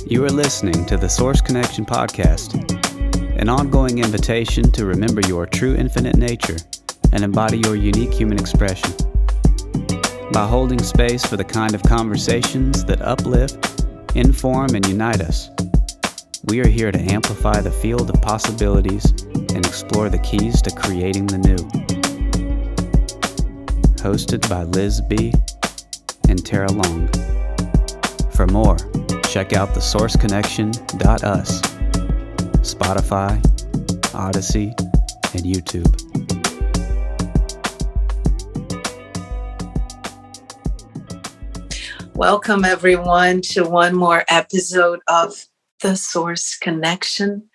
You are listening to the Source Connection Podcast, an ongoing invitation to remember your true infinite nature and embody your unique human expression. By holding space for the kind of conversations that uplift, inform, and unite us, we are here to amplify the field of possibilities and explore the keys to creating the new. Hosted by Liz B. and Tarah Long. For more, check out thesourceconnection.us, Spotify, Odyssey, and YouTube. Welcome, everyone, to one more episode of The Source Connection.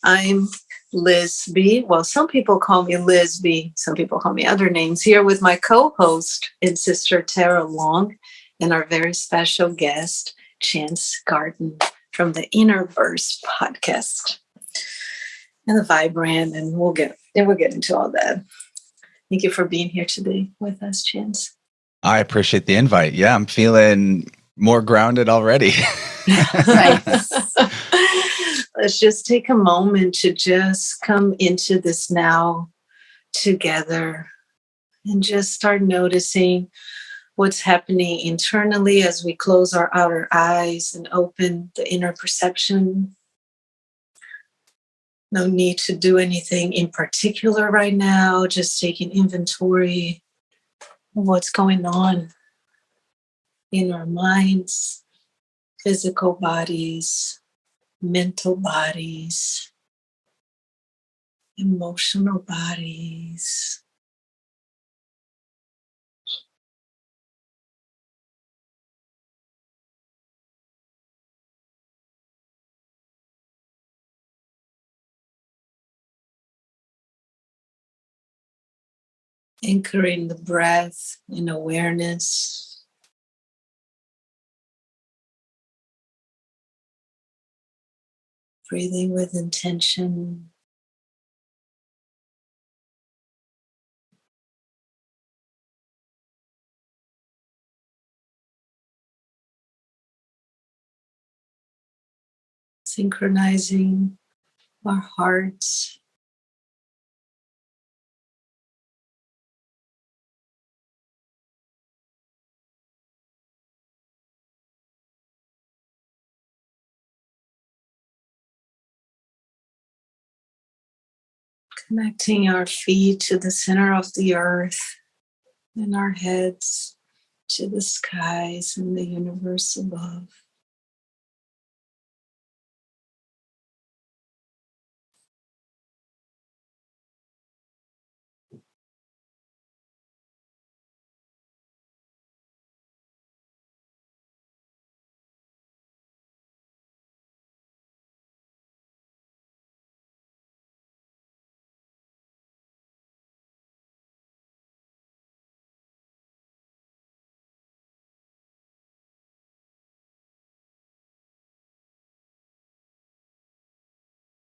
I'm Liz B. Well, some people call me Liz B. Some people call me other names. Here with my co-host and sister, Tarah Long, and our very special guest, Chance Garton from the Innerverse Podcast and the Vibrant, and we'll get into all that. Thank you for being here today with us, Chance. I appreciate the invite. Yeah, I'm feeling more grounded already. Let's just take a moment to just come into this now together and just start noticing what's happening internally as we close our outer eyes and open the inner perception. No need to do anything in particular right now, just taking inventory of what's going on in our minds, physical bodies, mental bodies, emotional bodies. Anchoring the breath in awareness. Breathing with intention. Synchronizing our hearts. Connecting our feet to the center of the earth and our heads to the skies and the universe above.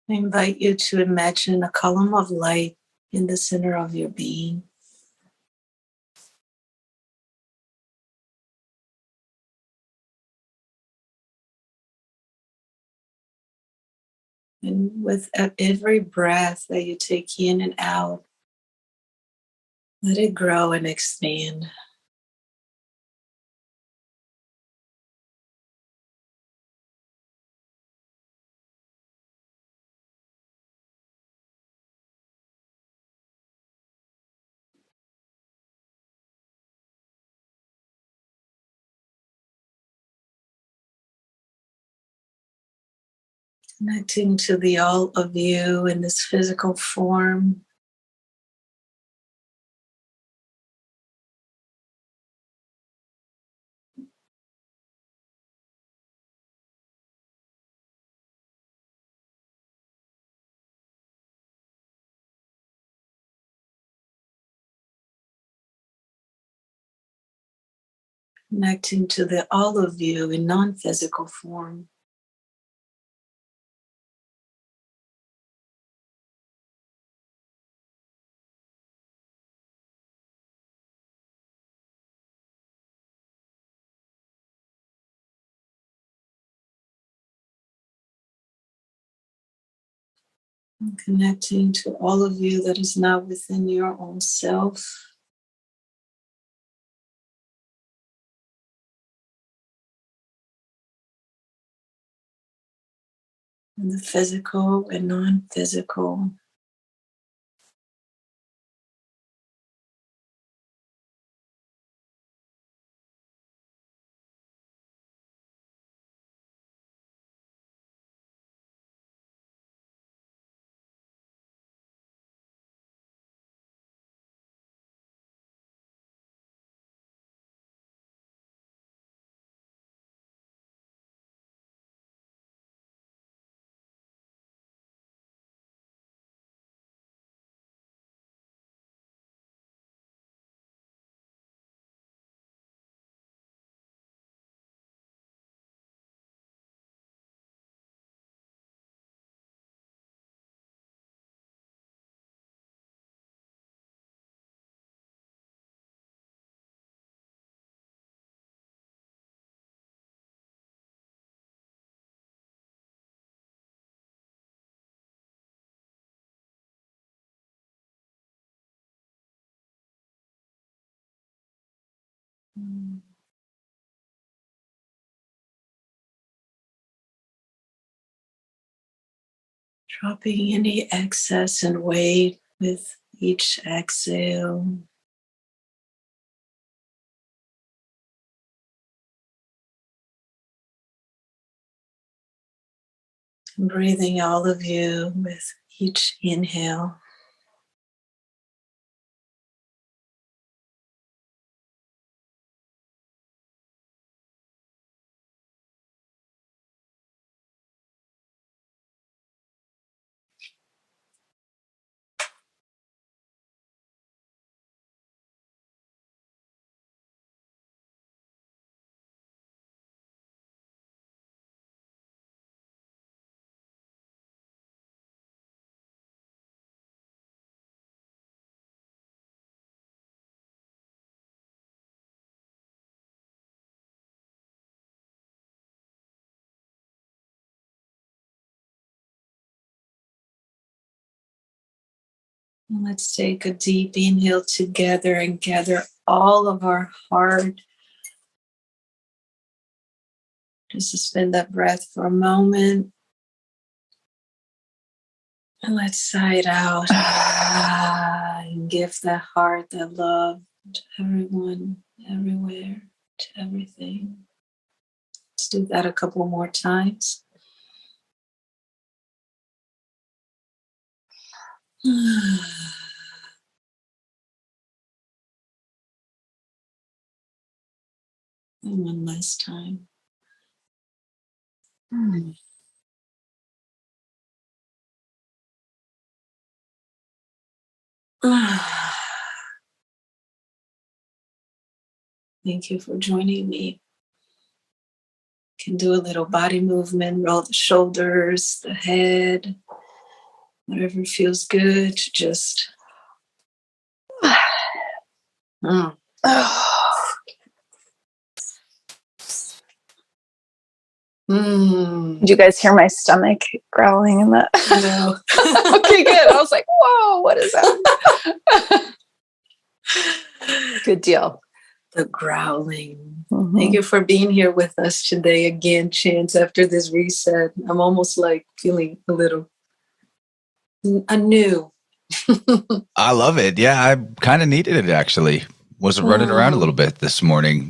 I invite you to imagine a column of light in the center of your being. And with every breath that you take in and out, let it grow and expand. Connecting to the all of you in this physical form. Connecting to the all of you in non-physical form. And connecting to all of you that is not within your own self. And the physical and non-physical. Dropping any excess and weight with each exhale. And breathing all of you with each inhale. And let's take a deep inhale together and gather all of our heart. Just suspend that breath for a moment. And let's sigh it out. And give that heart, that love to everyone, everywhere, to everything. Let's do that a couple more times. And one last time. Thank you for joining me. Can do a little body movement, roll the shoulders, the head, whatever feels good. Just Did you guys hear my stomach growling in that? No. Okay, good. I was like, whoa, what is that? Good deal. The growling. Mm-hmm. Thank you for being here with us today again, Chance. After this reset, I'm almost like feeling a little anew. I love it. Yeah, I kind of needed it actually. Was running around a little bit this morning.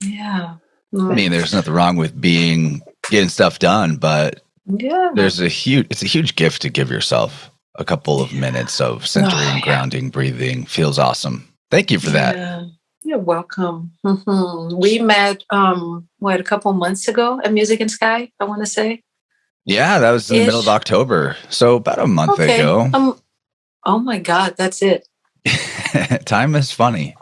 Yeah. I mean, there's nothing wrong with getting stuff done, but it's a huge gift to give yourself a couple of minutes of centering, grounding, breathing. Feels awesome. Thank you for that. You're welcome. We met, a couple months ago at Music and Sky, I want to say. Yeah, that was in the middle of October. So about a month ago. Oh my God, that's it. Time is funny.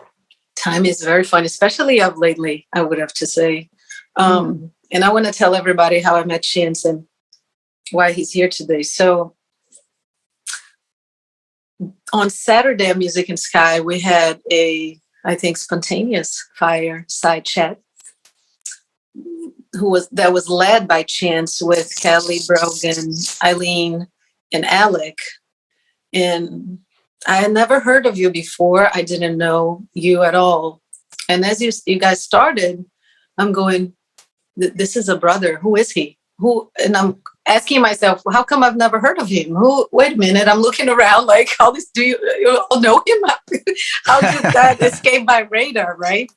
Time is very fun, especially of lately, I would have to say. And I want to tell everybody how I met Chance and why he's here today. So on Saturday at Music and Sky, we had I think, spontaneous fireside chat that was led by Chance with Kelly, Brogan, Eileen, and Alec. And I had never heard of you before. I didn't know you at all. And as you guys started, I'm going, this is a brother. Who is he? Who? And I'm asking myself, how come I've never heard of him? Who? Wait a minute. I'm looking around like, all this, do you all know him? How did that escape my radar, right?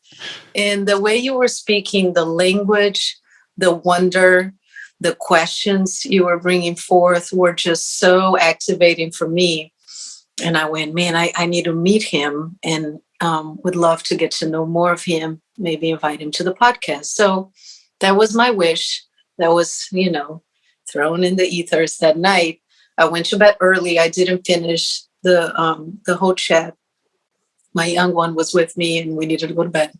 And the way you were speaking, the language, the wonder, the questions you were bringing forth were just so activating for me. And I went, man, I need to meet him, and would love to get to know more of him, maybe invite him to the podcast. So that was my wish. That was, thrown in the ethers that night. I went to bed early. I didn't finish the whole chat. My young one was with me, and we needed to go to bed.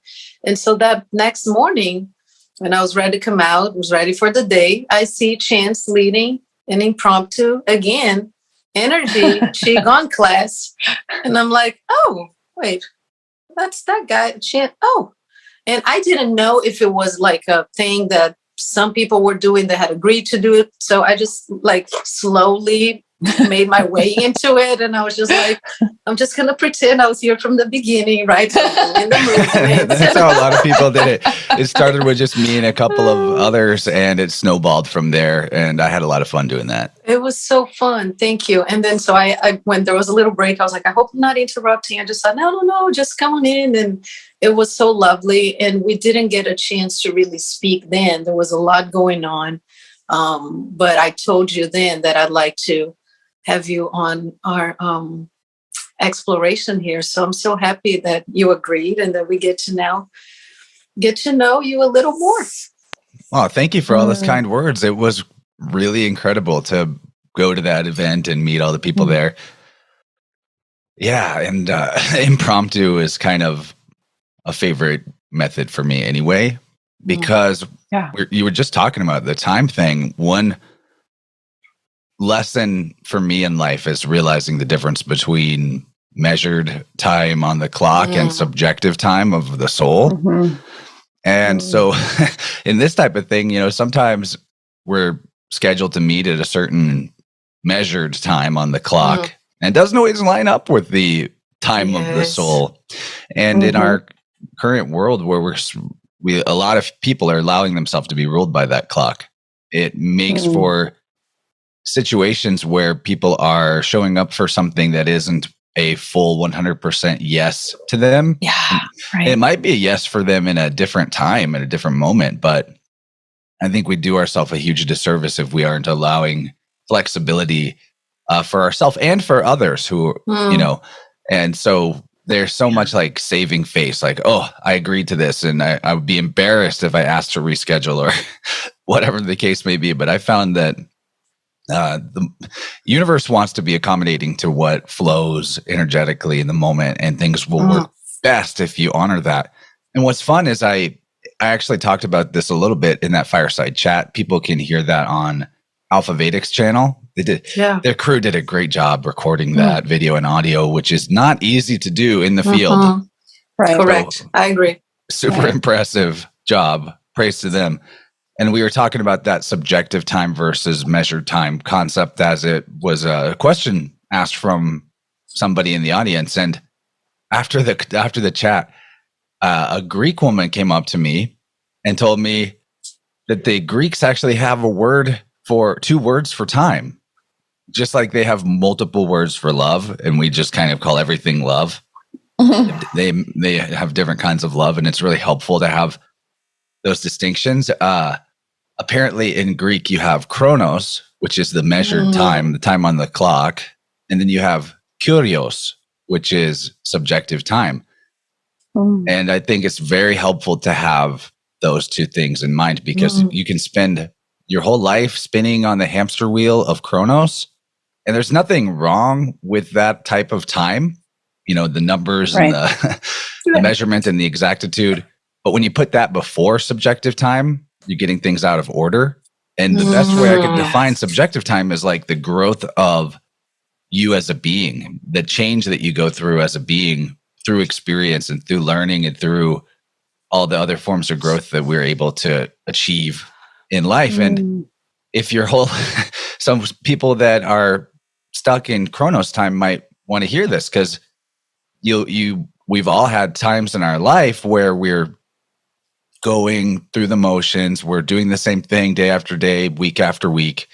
And so that next morning, when I was ready to come out, was ready for the day, I see Chance leading an impromptu, again, energy Qigong class. And I'm like, oh, wait, that's that guy, Chance. Oh, and I didn't know if it was like a thing that some people were doing that had agreed to do it. So I just like slowly made my way into it. And I was just like, I'm just going to pretend I was here from the beginning, right? In the movement. That's how a lot of people did it. It started with just me and a couple of others, and it snowballed from there. And I had a lot of fun doing that. It was so fun. Thank you. And then so I when there was a little break, I was like, I hope I'm not interrupting. I just thought, no, just come on in. And it was so lovely. And we didn't get a chance to really speak then. There was a lot going on. But I told you then that I'd like to have you on our exploration here. So I'm so happy that you agreed and that we get to now get to know you a little more. Oh, thank you for all those kind words. It was really incredible to go to that event and meet all the people there. Yeah, and impromptu is kind of a favorite method for me anyway, because you were just talking about the time thing. One lesson for me in life is realizing the difference between measured time on the clock and subjective time of the soul. And so in this type of thing, sometimes we're scheduled to meet at a certain measured time on the clock, and it doesn't always line up with the time of the soul. And in our current world where a lot of people are allowing themselves to be ruled by that clock, it makes for situations where people are showing up for something that isn't a full 100% yes to them. Yeah, right. It might be a yes for them in a different time, at a different moment, but I think we do ourselves a huge disservice if we aren't allowing flexibility for ourselves and for others who, and so there's so much like saving face, like, oh, I agreed to this, and I would be embarrassed if I asked to reschedule or whatever the case may be. But I found that the universe wants to be accommodating to what flows energetically in the moment, and things will work best if you honor that. And what's fun is I actually talked about this a little bit in that fireside chat. People can hear that on Alpha Vedic's channel. They did. Yeah. Their crew did a great job recording that video and audio, which is not easy to do in the field. Right. So, correct. I agree. Super impressive job. Praise to them. And we were talking about that subjective time versus measured time concept, as it was a question asked from somebody in the audience. And after the chat, a Greek woman came up to me and told me that the Greeks actually have two words for time, just like they have multiple words for love, and we just kind of call everything love. They have different kinds of love, and it's really helpful to have those distinctions. Apparently in Greek, you have chronos, which is the measured time, the time on the clock. And then you have kurios, which is subjective time. And I think it's very helpful to have those two things in mind, because you can spend your whole life spinning on the hamster wheel of chronos. And there's nothing wrong with that type of time, the numbers and the measurement and the exactitude. But when you put that before subjective time, you're getting things out of order. And the best way I could define subjective time is like the growth of you as a being, the change that you go through as a being through experience and through learning and through all the other forms of growth that we're able to achieve in life. And if your some people that are stuck in chronos time might want to hear this, because we've all had times in our life where we're going through the motions. We're doing the same thing day after day, week after week.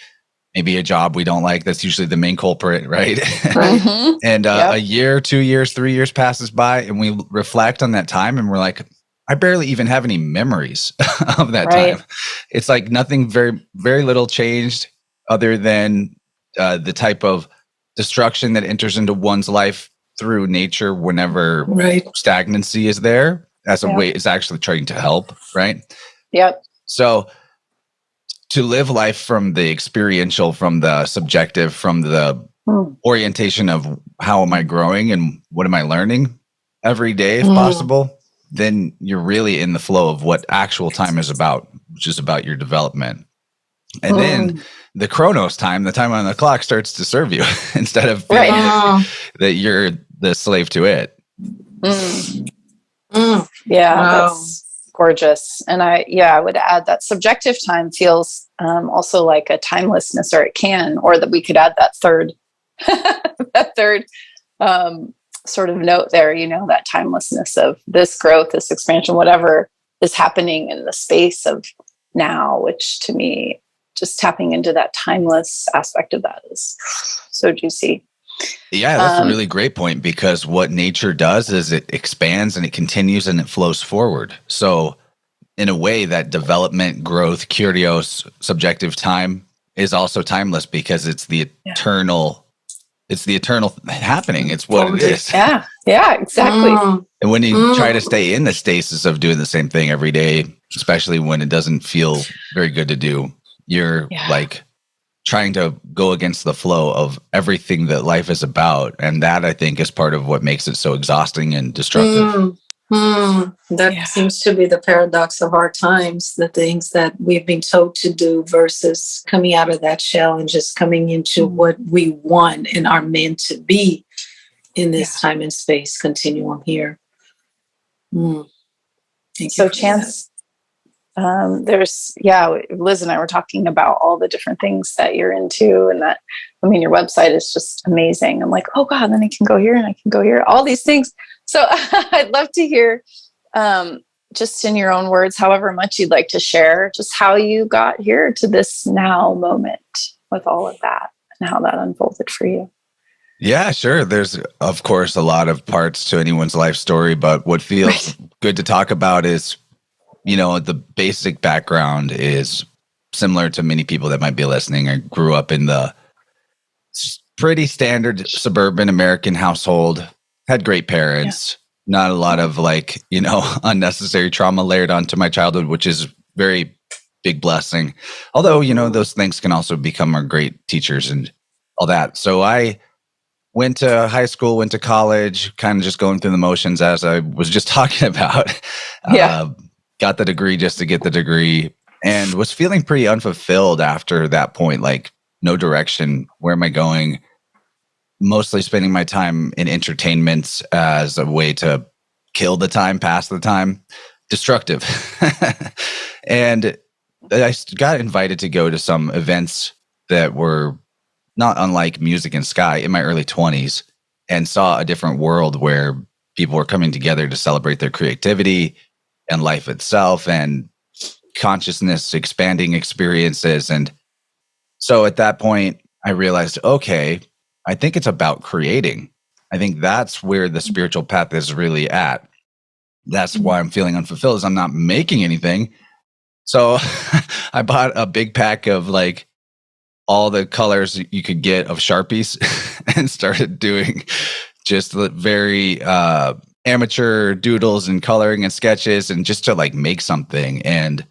Maybe a job we don't like. That's usually the main culprit, right? Mm-hmm. And a year, 2 years, 3 years passes by, and we reflect on that time, and we're like, I barely even have any memories of that time. It's like nothing, very, very little changed other than the type of destruction that enters into one's life through nature whenever stagnancy is there, as a way is actually trying to help, right? Yep. So to live life from the experiential, from the subjective, from the orientation of how am I growing and what am I learning every day, if possible, then you're really in the flow of what actual time is about, which is about your development. And then the chronos time, the time on the clock, starts to serve you instead of feeling that you're the slave to it. Yeah, that's gorgeous. And I would add that subjective time feels also like a timelessness, or it can, or that we could add that third sort of note there, you know, that timelessness of this growth, this expansion, whatever is happening in the space of now, which to me, just tapping into that timeless aspect of that is so juicy. Yeah, that's a really great point, because what nature does is it expands and it continues and it flows forward. So in a way, that development, growth, curios, subjective time is also timeless, because it's the eternal. It's the eternal happening. It's what it is. Yeah, exactly. And when you try to stay in the stasis of doing the same thing every day, especially when it doesn't feel very good to do, you're like trying to go against the flow of everything that life is about. And that, I think, is part of what makes it so exhausting and destructive. That seems to be the paradox of our times, the things that we've been told to do versus coming out of that shell and just coming into what we want and are meant to be in this time and space continuum here. So Chance, there's, Liz and I were talking about all the different things that you're into, and that, I mean, your website is just amazing. I'm like, oh God, then I can go here and I can go here, all these things. So I'd love to hear, just in your own words, however much you'd like to share, just how you got here to this now moment with all of that and how that unfolded for you. Yeah, sure. There's, of course, a lot of parts to anyone's life story, but what feels good to talk about is, you know, the basic background is similar to many people that might be listening. I grew up in the pretty standard suburban American household, had great parents, not a lot of unnecessary trauma layered onto my childhood, which is very big blessing. Although, those things can also become our great teachers and all that. So I went to high school, went to college, kind of just going through the motions, as I was just talking about. Got the degree just to get the degree, and was feeling pretty unfulfilled after that point, like no direction. Where am I going? Mostly spending my time in entertainment as a way to kill the time, pass the time. Destructive. And I got invited to go to some events that were not unlike Music and Sky in my early 20s, and saw a different world where people were coming together to celebrate their creativity and life itself and consciousness expanding experiences. And so at that point, I realized, okay, I think it's about creating. I think that's where the spiritual path is really at. That's why I'm feeling unfulfilled, is I'm not making anything. So I bought a big pack of all the colors you could get of Sharpies and started doing just very amateur doodles and coloring and sketches, and just to make something. And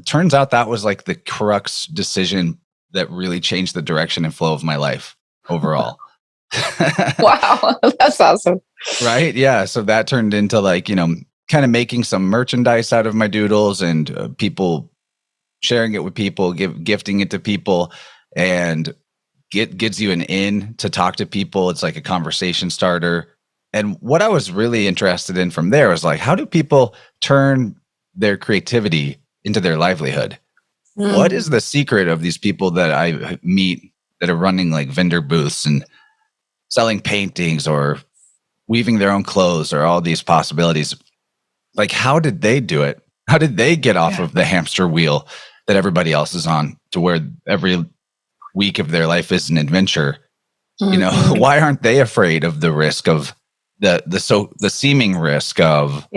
turns out that was the crux decision that really changed the direction and flow of my life overall. Wow, that's awesome. Right? Yeah. So that turned into kind of making some merchandise out of my doodles, and people sharing it with people, gifting it to people, and gives you an in to talk to people. It's like a conversation starter. And what I was really interested in from there was how do people turn their creativity into their livelihood? What is the secret of these people that I meet that are running like vendor booths and selling paintings or weaving their own clothes or all these possibilities. Like, how did they do it? How did they get off of the hamster wheel that everybody else is on to where every week of their life is an adventure? You know, why aren't they afraid of the risk of the seeming risk of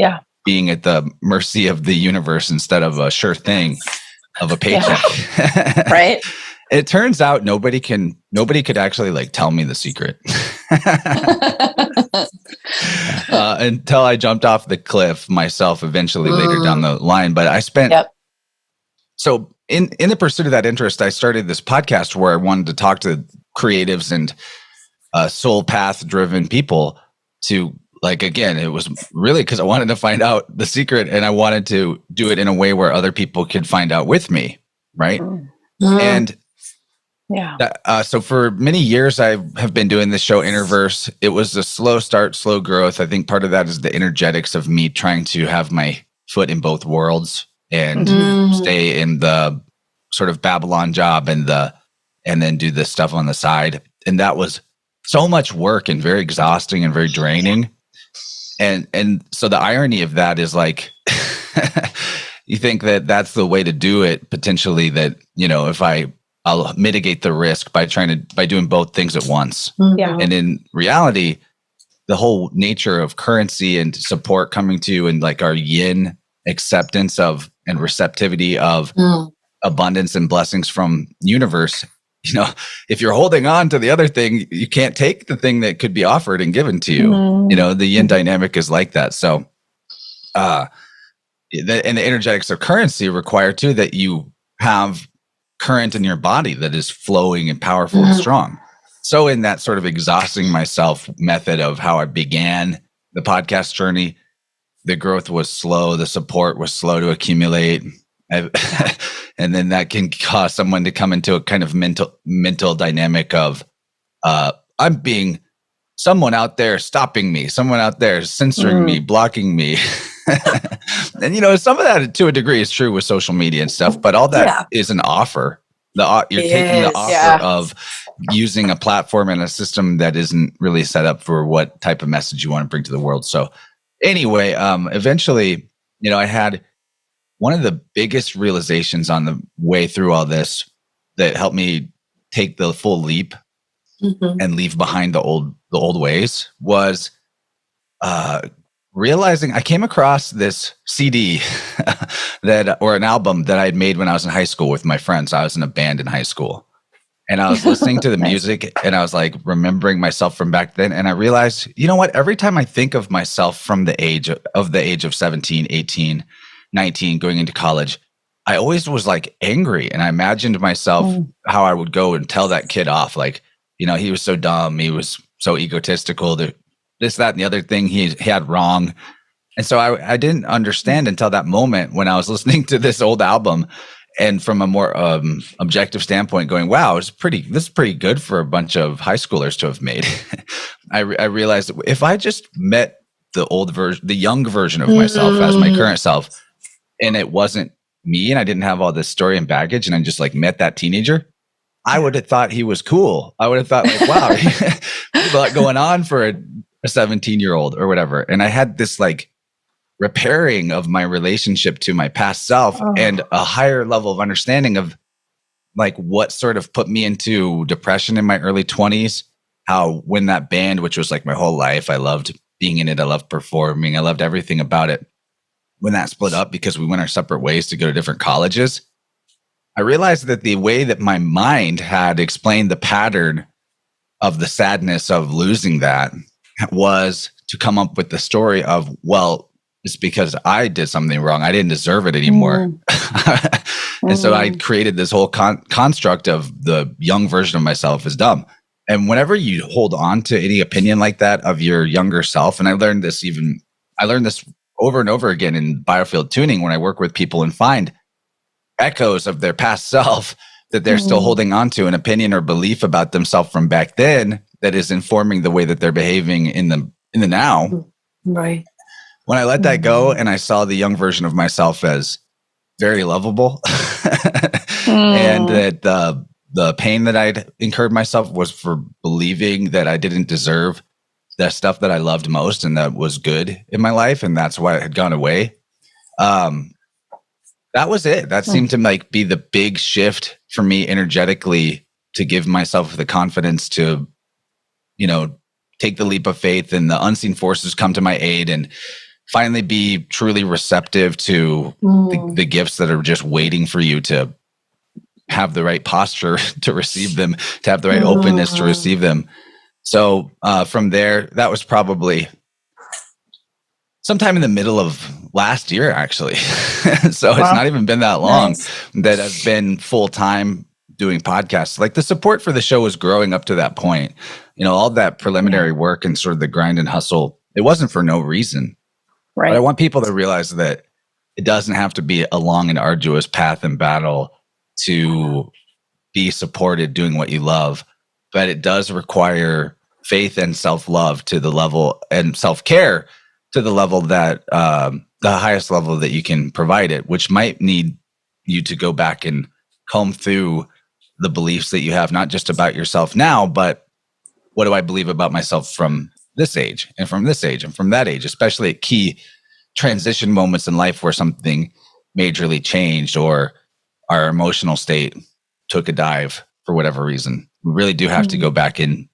being at the mercy of the universe instead of a sure thing of a paycheck? Right. It turns out nobody could actually like tell me the secret until I jumped off the cliff myself eventually later down the line. But I spent, so in the pursuit of that interest, I started this podcast where I wanted to talk to creatives and soul path driven people to, like, again, it was really because I wanted to find out the secret and I wanted to do it in a way where other people could find out with me. Right. And so for many years, I have been doing this show, Innerverse. It was a slow start, slow growth. I think part of that is the energetics of me trying to have my foot in both worlds and stay in the sort of Babylon job and then do this stuff on the side. And that was so much work and very exhausting and very draining. And so the irony of that is like, you think that that's the way to do it potentially, that, you know, if I'll mitigate the risk by doing both things at once. And in reality, the whole nature of currency and support coming to you and like our yin acceptance of and receptivity of abundance and blessings from universe, you know, if you're holding on to the other thing, you can't take the thing that could be offered and given to you. You know, the yin dynamic is like that. So, and the energetics of currency require too that you have current in your body that is flowing and powerful and strong. So in that sort of exhausting myself method of how I began the podcast journey, the growth was slow, the support was slow to accumulate. And then that can cause someone to come into a kind of mental dynamic of I'm being someone out there stopping me, someone out there censoring me, blocking me. And, you know, some of that to a degree is true with social media and stuff, but all that is an offer. You're taking the offer of using a platform and a system that isn't really set up for what type of message you want to bring to the world. So anyway, eventually, you know, I had one of the biggest realizations on the way through all this that helped me take the full leap and leave behind the old ways was realizing I came across this CD or an album that I had made when I was in high school with my friends. I was in a band in high school, and I was listening to the music and I was like remembering myself from back then. And I realized, you know what, every time I think of myself from the age of 17, 18, 19, going into college, I always was like angry. And I imagined myself how I would go and tell that kid off. Like, you know, he was so dumb. He was so egotistical. This, that, and the other thing he had wrong. And so I didn't understand until that moment when I was listening to this old album and from a more objective standpoint going, wow, this is pretty good for a bunch of high schoolers to have made. I realized if I just met the young version of myself as my current self, and it wasn't me and I didn't have all this story and baggage and I just like met that teenager, I would have thought he was cool. I would have thought like, wow, there's a lot going on for a 17-year-old or whatever. And I had this like repairing of my relationship to my past self and a higher level of understanding of like what sort of put me into depression in my early 20s. How when that band, which was like my whole life, I loved being in it. I loved performing. I loved everything about it. When that split up because we went our separate ways to go to different colleges, I realized that the way that my mind had explained the pattern of the sadness of losing that was to come up with the story of, well, it's because I did something wrong. I didn't deserve it anymore. And so I created this whole construct of the young version of myself is dumb. And whenever you hold on to any opinion like that of your younger self, and I learned this over and over again in biofield tuning when I work with people and find echoes of their past self that they're still holding on to an opinion or belief about themselves from back then that is informing the way that they're behaving in the now. Right. When I let that go and I saw the young version of myself as very lovable and that the pain that I'd incurred myself was for believing that I didn't deserve the stuff that I loved most and that was good in my life. And that's why it had gone away. That was it. That seemed to like be the big shift for me energetically, to give myself the confidence to, you know, take the leap of faith and the unseen forces come to my aid and finally be truly receptive to the gifts that are just waiting for you to have the right posture to receive them, to have the right openness to receive them. So from there, that was probably sometime in the middle of last year, actually. So It's not even been that long that I've been full-time doing podcasts. Like the support for the show was growing up to that point. You know, all that preliminary work and sort of the grind and hustle, it wasn't for no reason. Right. But I want people to realize that it doesn't have to be a long and arduous path and battle to be supported doing what you love, but it does require faith and self-love to the level, and self-care to the level that the highest level that you can provide it, which might need you to go back and comb through the beliefs that you have, not just about yourself now, but what do I believe about myself from this age and from this age and from that age, especially at key transition moments in life where something majorly changed or our emotional state took a dive for whatever reason. We really do have to go back and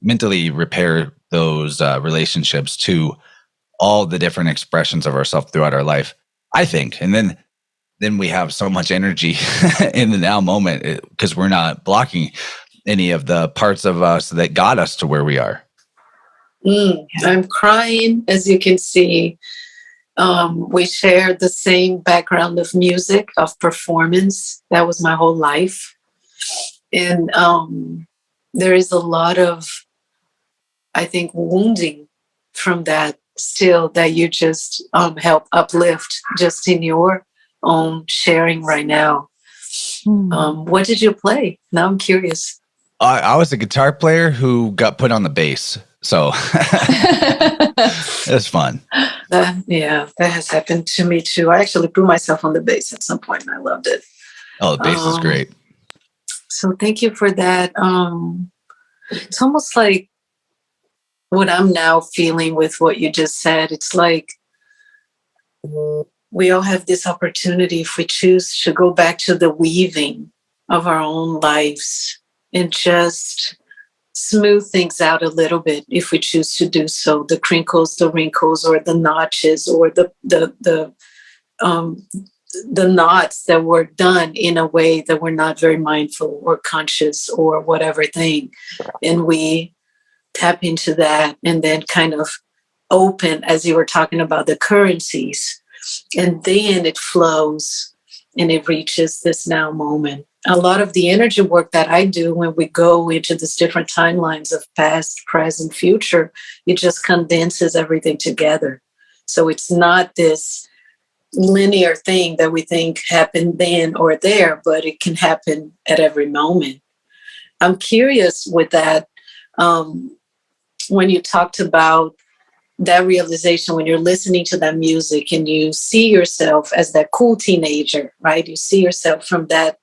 mentally repair those relationships to all the different expressions of ourselves throughout our life, I think. And then we have so much energy in the now moment because we're not blocking any of the parts of us that got us to where we are. I'm crying, as you can see. We shared the same background of music, of performance. That was my whole life. And there is a lot of, I think, wounding from that still that you just help uplift just in your own sharing right now. What did you play? Now I'm curious. I was a guitar player who got put on the bass. So it was fun. Yeah, that has happened to me too. I actually threw myself on the bass at some point and I loved it. Oh, the bass is great. So thank you for that. It's almost like what I'm now feeling with what you just said. It's like we all have this opportunity, if we choose, to go back to the weaving of our own lives and just smooth things out a little bit if we choose to do so. The crinkles, the wrinkles, or the notches, or the knots that were done in a way that we're not very mindful or conscious or whatever thing. And we tap into that and then kind of open, as you were talking about the currencies, and then it flows and it reaches this now moment. A lot of the energy work that I do when we go into these different timelines of past, present, future, it just condenses everything together. So it's not this linear thing that we think happened then or there, but it can happen at every moment. I'm curious with that, when you talked about that realization, when you're listening to that music and you see yourself as that cool teenager, right? You see yourself from that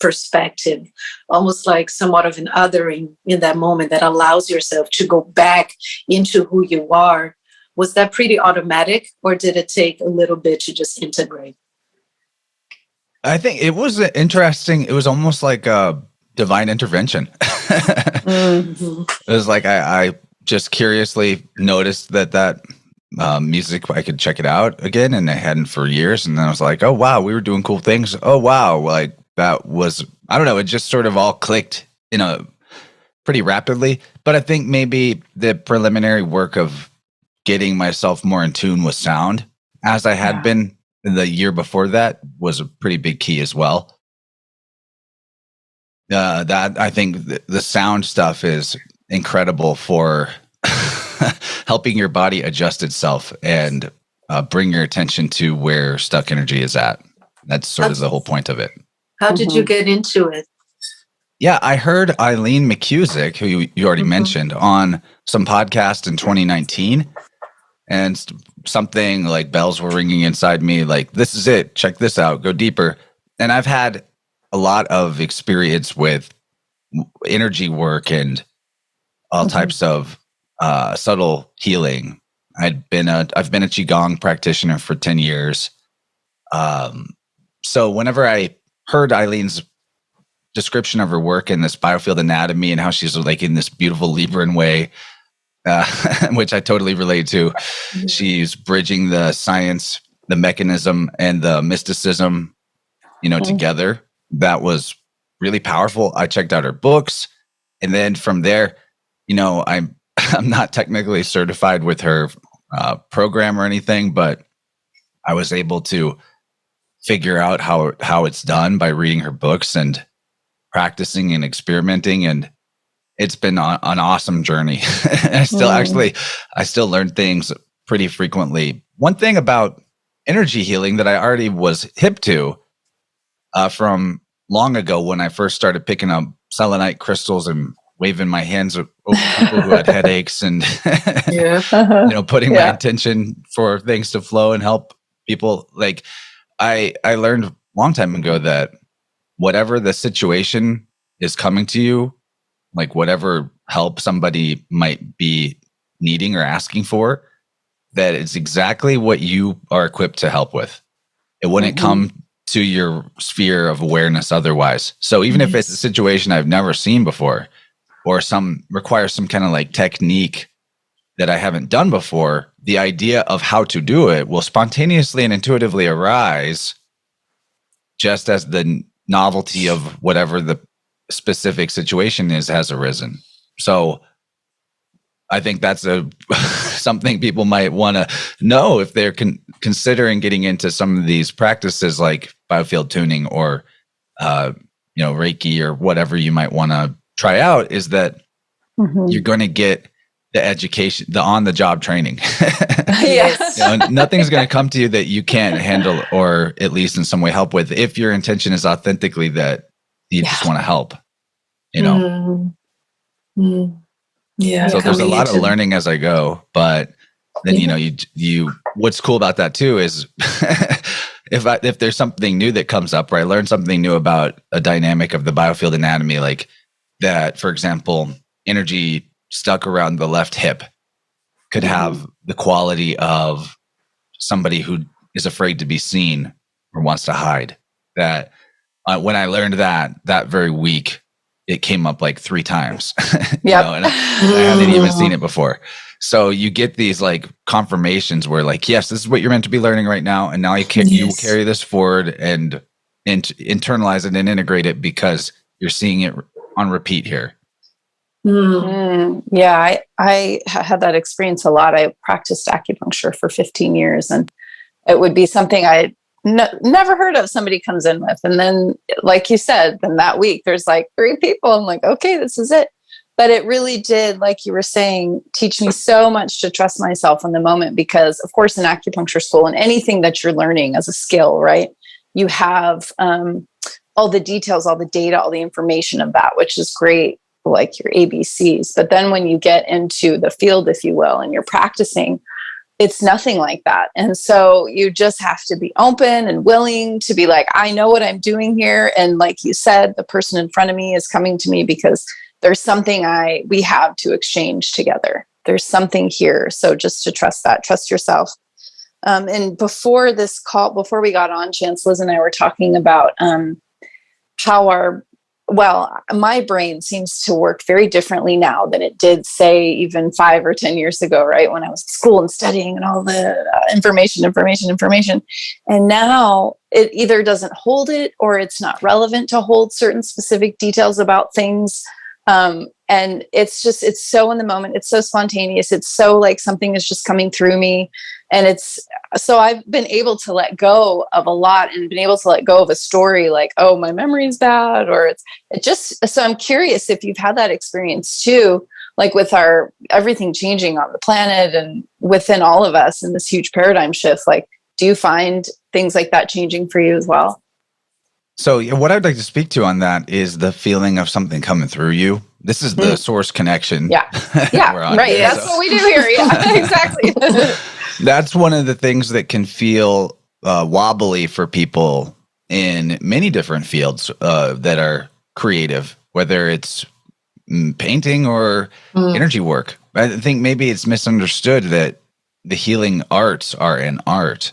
perspective, almost like somewhat of an othering in that moment that allows yourself to go back into who you are. Was that pretty automatic, or did it take a little bit to just integrate? I think it was interesting. It was almost like a divine intervention. It was like I just curiously noticed that music, I could check it out again, and I hadn't for years. And then I was like, oh, wow, we were doing cool things. Oh, wow. Like that was, I don't know, it just sort of all clicked pretty rapidly. But I think maybe the preliminary work of getting myself more in tune with sound, as I had been the year before that, was a pretty big key as well. That I think the sound stuff is incredible for helping your body adjust itself and bring your attention to where stuck energy is at. That's sort of the whole point of it. How did you get into it? Yeah, I heard Eileen McCusick, who you already mentioned, on some podcast in 2019. And something like bells were ringing inside me, like, this is it. Check this out. Go deeper. And I've had a lot of experience with energy work and all types of subtle healing. I've been a Qigong practitioner for 10 years. So whenever I heard Eileen's description of her work in this biofield anatomy and how she's like in this beautiful Libran way, which I totally relate to, she's bridging the science, the mechanism, and the mysticism, together. That was really powerful. I checked out her books, and then from there, I'm not technically certified with her program or anything, but I was able to figure out how it's done by reading her books and practicing and experimenting, and it's been an awesome journey. I still learn things pretty frequently. One thing about energy healing that I already was hip to from long ago when I first started picking up selenite crystals and waving my hands over people who had headaches and putting my intention for things to flow and help people. Like I learned a long time ago that whatever the situation is coming to you, like whatever help somebody might be needing or asking for, that it's exactly what you are equipped to help with. It wouldn't come to your sphere of awareness otherwise. So even if it's a situation I've never seen before, or requires some kind of like technique that I haven't done before, the idea of how to do it will spontaneously and intuitively arise just as the novelty of whatever the specific situation has arisen. So I think that's something people might want to know if they're considering getting into some of these practices like biofield tuning or Reiki or whatever you might want to try out, is that you're going to get the education, the on-the-job training. Yes. Nothing's going to come to you that you can't handle or at least in some way help with if your intention is authentically that you just want to help, Yeah. So there's a lot of learning as I go, but then, you what's cool about that too is if there's something new that comes up, or I learn something new about a dynamic of the biofield anatomy, like that, for example, energy stuck around the left hip could have the quality of somebody who is afraid to be seen or wants to hide. That when I learned that very week, it came up like 3 times. And I hadn't even seen it before. So you get these like confirmations where like, yes, this is what you're meant to be learning right now. And now you will carry this forward and internalize it and integrate it because you're seeing it on repeat here. Yeah, I had that experience a lot. I practiced acupuncture for 15 years, and it would be something I never heard of. Somebody comes in with, and then, like you said, then that week there's like 3 people. I'm like, okay, this is it. But it really did, like you were saying, teach me so much to trust myself in the moment, because of course in acupuncture school and anything that you're learning as a skill, right, you have all the details, all the data, all the information of that, which is great, like your ABCs. But then when you get into the field, if you will, and you're practicing, it's nothing like that. And so you just have to be open and willing to be like, I know what I'm doing here. And like you said, the person in front of me is coming to me because there's something we have to exchange together. There's something here. So just to trust that, trust yourself. And before this call, before we got on, Chance, Liz and I were talking about how my brain seems to work very differently now than it did, say, even 5 or 10 years ago, right? When I was in school and studying and all the information. And now it either doesn't hold it or it's not relevant to hold certain specific details about things. And it's so in the moment. It's so spontaneous. It's so like something is just coming through me. And so I've been able to let go of a lot and been able to let go of a story like, oh, my memory is bad, or so I'm curious if you've had that experience too, like with everything changing on the planet and within all of us in this huge paradigm shift. Like, do you find things like that changing for you as well? So what I'd like to speak to on that is the feeling of something coming through you. This is the source connection. Yeah. Right. That's what we do here. Yeah, exactly. That's one of the things that can feel wobbly for people in many different fields that are creative, whether it's painting or energy work. I think maybe it's misunderstood that the healing arts are an art.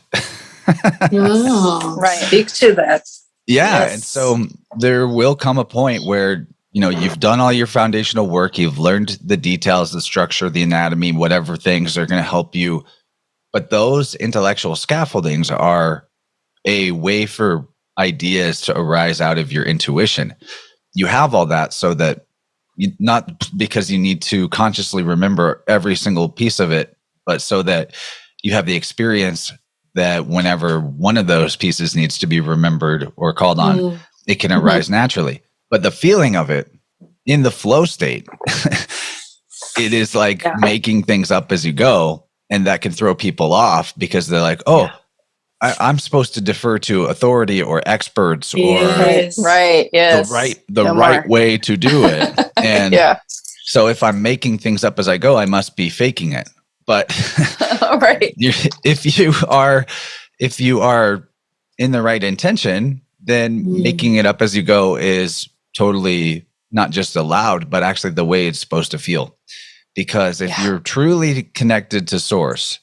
Right. Speak to that. Yeah. Yes. And so there will come a point where, you've done all your foundational work. You've learned the details, the structure, the anatomy, whatever things are going to help you. But those intellectual scaffoldings are a way for ideas to arise out of your intuition. You have all that so that not because you need to consciously remember every single piece of it, but so that you have the experience that whenever one of those pieces needs to be remembered or called on, it can arise naturally. But the feeling of it in the flow state, it is like making things up as you go. And that can throw people off because they're like, I'm supposed to defer to authority or experts or yes. the right way to do it. And so if I'm making things up as I go, I must be faking it. But if you are in the right intention, then making it up as you go is totally not just allowed, but actually the way it's supposed to feel. Because if you're truly connected to source,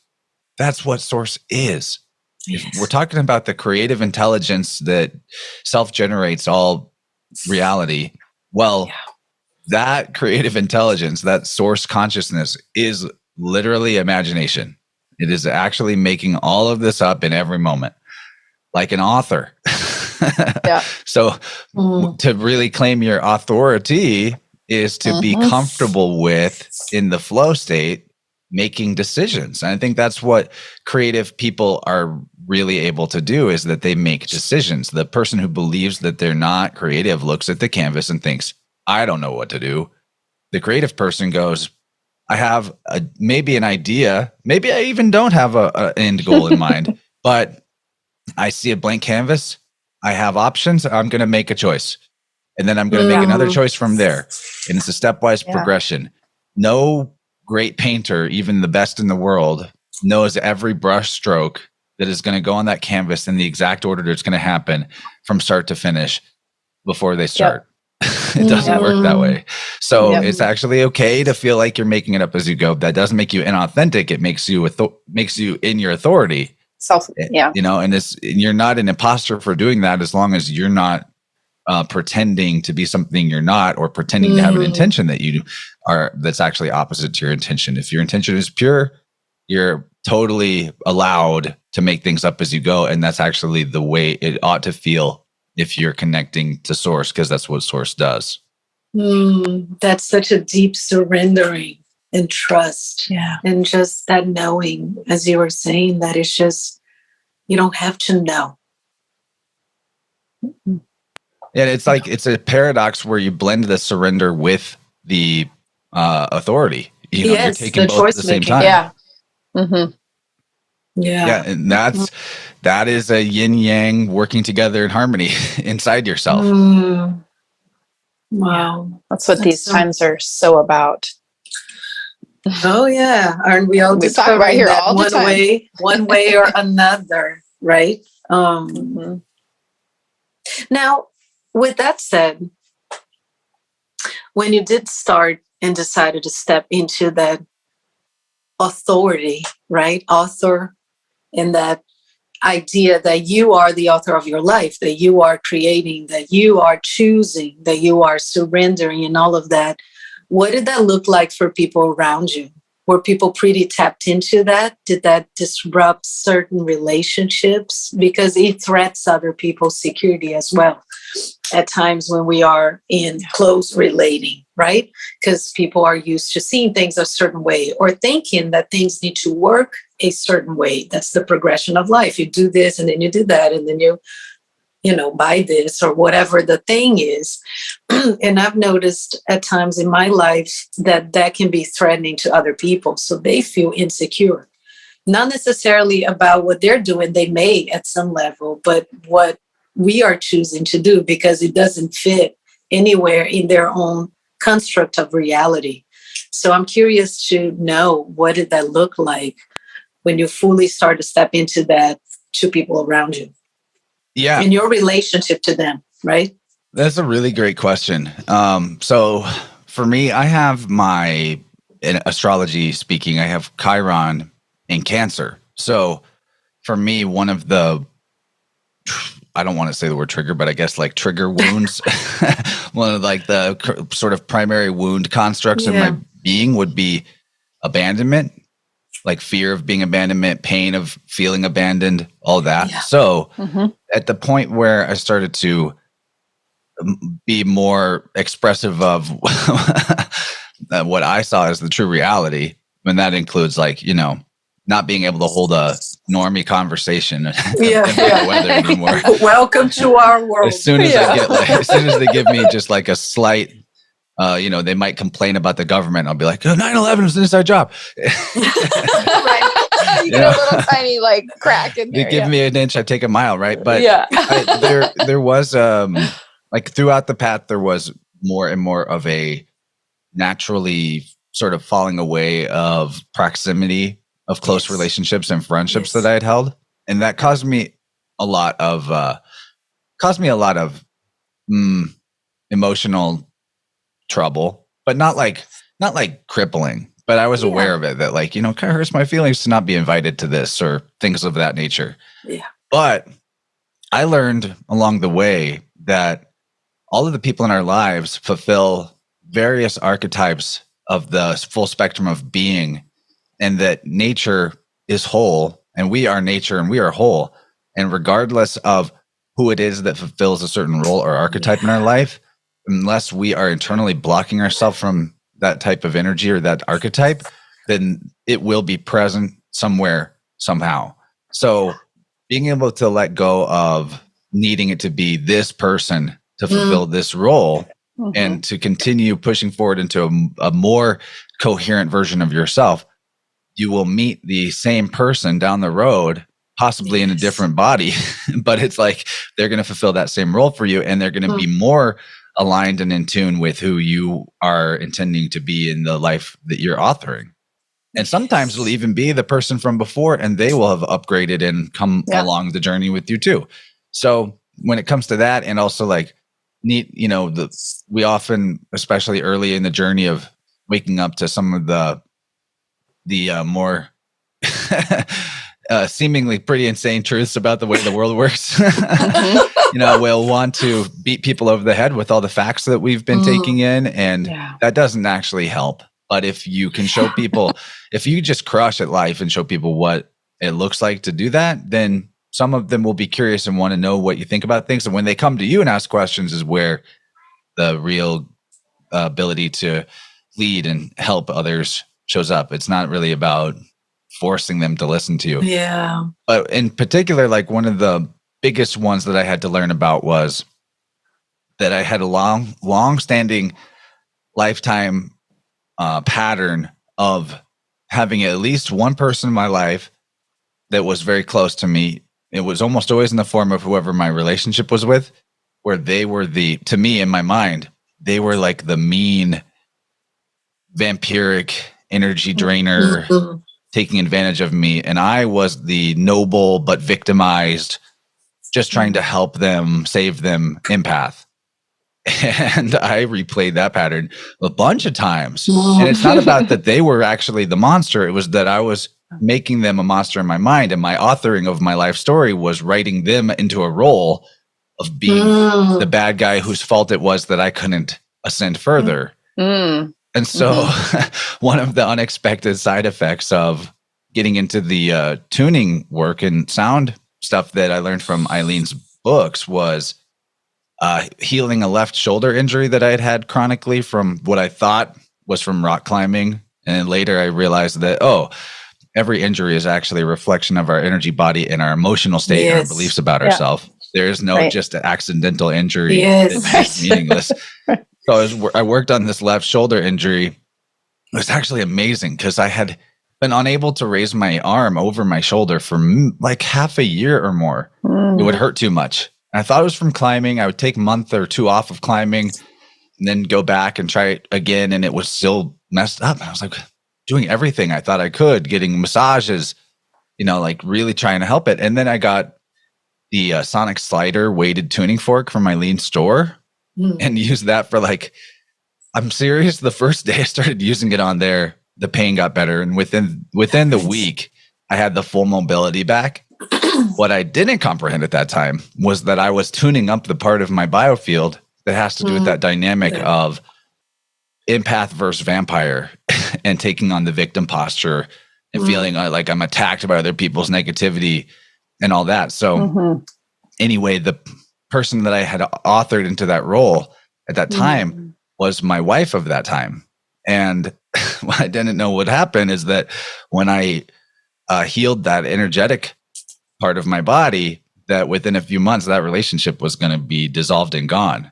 that's what source is. Yes. If we're talking about the creative intelligence that self-generates all reality. Well, that creative intelligence, that source consciousness is literally imagination. It is actually making all of this up in every moment, like an author. So to really claim your authority is to be comfortable with, in the flow state, making decisions. And I think that's what creative people are really able to do, is that they make decisions. The person who believes that they're not creative looks at the canvas and thinks, I don't know what to do. The creative person goes, I have maybe an idea. Maybe I even don't have an end goal in mind, but I see a blank canvas. I have options. I'm going to make a choice. And then I'm going to make another choice from there. And it's a stepwise progression. No great painter, even the best in the world, knows every brush stroke that is going to go on that canvas in the exact order that's going to happen from start to finish before they start. It doesn't work that way. So it's actually okay to feel like you're making it up as you go. That doesn't make you inauthentic. It makes you in your authority. And you're not an imposter for doing that, as long as you're not pretending to be something you're not, or pretending to have an intention that you are that's actually opposite to your intention. If your intention is pure, you're totally allowed to make things up as you go, and that's actually the way it ought to feel if you're connecting to source, because that's what source does. That's such a deep surrendering and trust, and just that knowing, as you were saying, that it's just, you don't have to know. And it's like, it's a paradox where you blend the surrender with the authority. You're taking both at the same time. And that is a yin yang working together in harmony inside yourself. Wow. That's what these times are so about. Oh yeah. Aren't we all discovering right here that all the time. one way or another, right? Now, with that said, when you did start and decided to step into that authority, right? Author, and that idea that you are the author of your life, that you are creating, that you are choosing, that you are surrendering, and all of that. What did that look like for people around you? Were people pretty tapped into that? Did that disrupt certain relationships? Because it threats other people's security as well at times when we are in close relating, right? Because people are used to seeing things a certain way, or thinking that things need to work a certain way. That's the progression of life. You do this and then you do that, and then you buy this or whatever the thing is. And I've noticed at times in my life that can be threatening to other people. So they feel insecure, not necessarily about what they're doing. They may at some level, but what we are choosing to do, because it doesn't fit anywhere in their own construct of reality. So I'm curious to know, what did that look like when you fully start to step into that to people around you? Yeah. in your relationship to them, right? That's a really great question. So for me, I have in astrology speaking, I have Chiron in Cancer. So for me, one of the, I don't want to say the word trigger, but I guess like trigger wounds, one of like the sort of primary wound constructs in my being would be abandonment, like fear of being abandonment, pain of feeling abandoned, all that. Yeah. So at the point where I started to be more expressive of what I saw as the true reality, and that includes like, not being able to hold a normie conversation weather anymore. Welcome to our world. As soon as as soon as they give me just like a slight, they might complain about the government. I'll be like, 9/11 was an inside job. Right. You get a little tiny like crack in there. They give me an inch, I take a mile, right? But there was like throughout the path, there was more and more of a naturally sort of falling away of proximity of close relationships and friendships that I had held. And that caused me a lot of emotional trouble, but not like crippling, but I was aware of it, that like, it kind of hurts my feelings to not be invited to this or things of that nature. Yeah. But I learned along the way that all of the people in our lives fulfill various archetypes of the full spectrum of being, and that nature is whole and we are nature and we are whole. And regardless of who it is that fulfills a certain role or archetype in our life, unless we are internally blocking ourselves from that type of energy or that archetype, then it will be present somewhere, somehow. So being able to let go of needing it to be this person to fulfill this role and to continue pushing forward into a more coherent version of yourself, you will meet the same person down the road, possibly in a different body, but it's like they're going to fulfill that same role for you, and they're going to be more aligned and in tune with who you are intending to be in the life that you're authoring. And sometimes it'll even be the person from before, and they will have upgraded and come along the journey with you too. So when it comes to that, and also like we often, especially early in the journey of waking up to some of the more seemingly pretty insane truths about the way the world works, we'll want to beat people over the head with all the facts that we've been taking in, and that doesn't actually help. But if you can show people, if you just crush at life and show people what it looks like to do that, then some of them will be curious and want to know what you think about things. And when they come to you and ask questions is where the real ability to lead and help others shows up. It's not really about forcing them to listen to you. Yeah. But in particular, like one of the biggest ones that I had to learn about was that I had a long-standing lifetime pattern of having at least one person in my life that was very close to me. It was almost always in the form of whoever my relationship was with, where they were to me in my mind, they were like the mean, vampiric energy drainer, taking advantage of me. And I was the noble but victimized, just trying to help them, save them empath. And I replayed that pattern a bunch of times. And it's not about that they were actually the monster. It was that I was making them a monster in my mind. And my authoring of my life story was writing them into a role of being the bad guy whose fault it was that I couldn't ascend further. And so one of the unexpected side effects of getting into the tuning work and sound stuff that I learned from Eileen's books was healing a left shoulder injury that I had had chronically from what I thought was from rock climbing. And then later I realized that, every injury is actually a reflection of our energy body and our emotional state and our beliefs about ourselves. There is no just an accidental injury that's meaningless. So I worked on this left shoulder injury. It was actually amazing because I had been unable to raise my arm over my shoulder for like half a year or more. It would hurt too much. And I thought it was from climbing. I would take a month or two off of climbing and then go back and try it again. And it was still messed up. And I was like doing everything I thought I could, getting massages, like really trying to help it. And then I got the sonic slider weighted tuning fork from my lean store and used that for like, I'm serious. The first day I started using it on there, the pain got better. And within the week, I had the full mobility back. What I didn't comprehend at that time was that I was tuning up the part of my biofield that has to do with that dynamic of empath versus vampire and taking on the victim posture and feeling like I'm attacked by other people's negativity and all that. So anyway, the person that I had authored into that role at that time was my wife of that time. And what I didn't know would happen is that when I healed that energetic part of my body, that within a few months, that relationship was going to be dissolved and gone.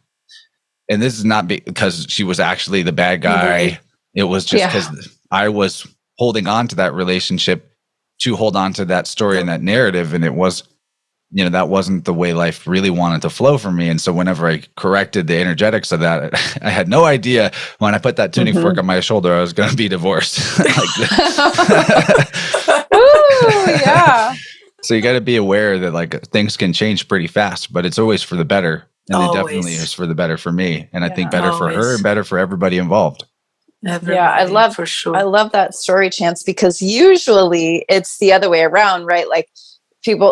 And this is not because she was actually the bad guy. It was just because I was holding on to that relationship to hold on to that story and that narrative. And it was, that wasn't the way life really wanted to flow for me. And so whenever I corrected the energetics of that, I had no idea when I put that tuning fork on my shoulder, I was going to be divorced. Like this. Ooh, yeah. So you got to be aware that like things can change pretty fast, but it's always for the better. And it definitely is for the better for me. And I think better for her and better for everybody involved. I love for sure. I love that story, Chance, because usually it's the other way around, right? Like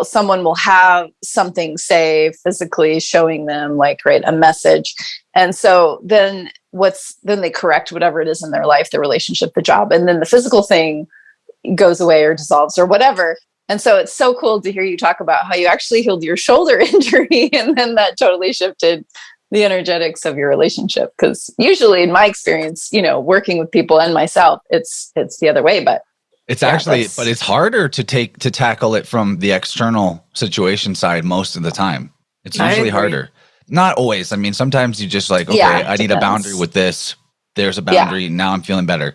someone will have something, say, physically showing them like, right, a message. And so then they correct whatever it is in their life, the relationship, the job, and then the physical thing goes away or dissolves or whatever. And so it's so cool to hear you talk about how you actually healed your shoulder injury and then that totally shifted the energetics of your relationship. Because usually in my experience, working with people and myself, it's the other way, but it's actually, but it's harder to tackle it from the external situation side most of the time. It's usually harder. Not always. I mean, sometimes you just like, okay, I need a boundary with this. There's a boundary. Now I'm feeling better.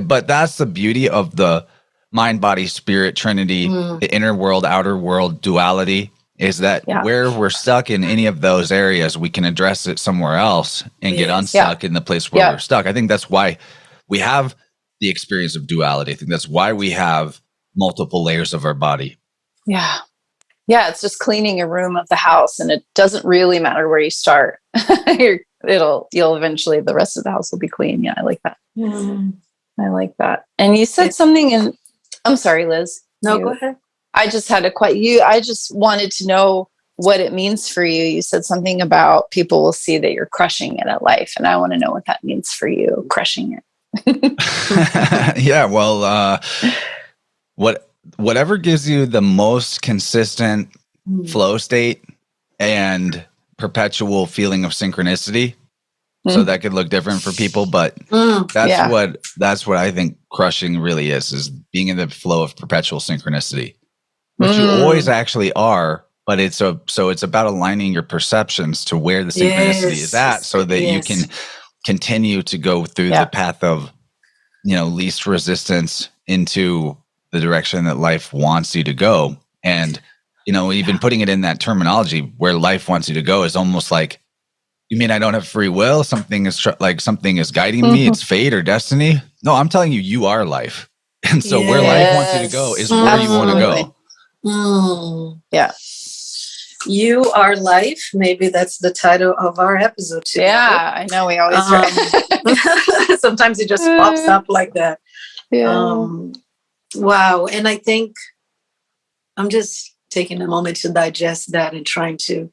But that's the beauty of the mind, body, spirit, trinity, the inner world, outer world duality, is that where we're stuck in any of those areas, we can address it somewhere else and get unstuck in the place where we're stuck. I think that's why we have the experience of duality. I think that's why we have multiple layers of our body. Yeah. Yeah. It's just cleaning a room of the house, and it doesn't really matter where you start. You'll eventually, the rest of the house will be clean. Yeah. I like that. I like that. And you said something I'm sorry, Liz. No, go ahead. I just had I just wanted to know what it means for you. You said something about people will see that you're crushing it at life. And I want to know what that means for you, crushing it. Yeah. Well, whatever gives you the most consistent flow state and perpetual feeling of synchronicity. So that could look different for people, but that's what I think crushing really is being in the flow of perpetual synchronicity, which you always actually are, but it's about aligning your perceptions to where the synchronicity is at, so that you can continue to go through the path of, least resistance into the direction that life wants you to go. And, even putting it in that terminology where life wants you to go is almost like, you mean I don't have free will? Something is something is guiding me. It's fate or destiny. No, I'm telling you, you are life. And so where life wants you to go is where you want to go. Yeah. You are life. Maybe that's the title of our episode too. Yeah, I know. We always sometimes it just pops up like that. Yeah. Wow. And I think I'm just taking a moment to digest that and trying to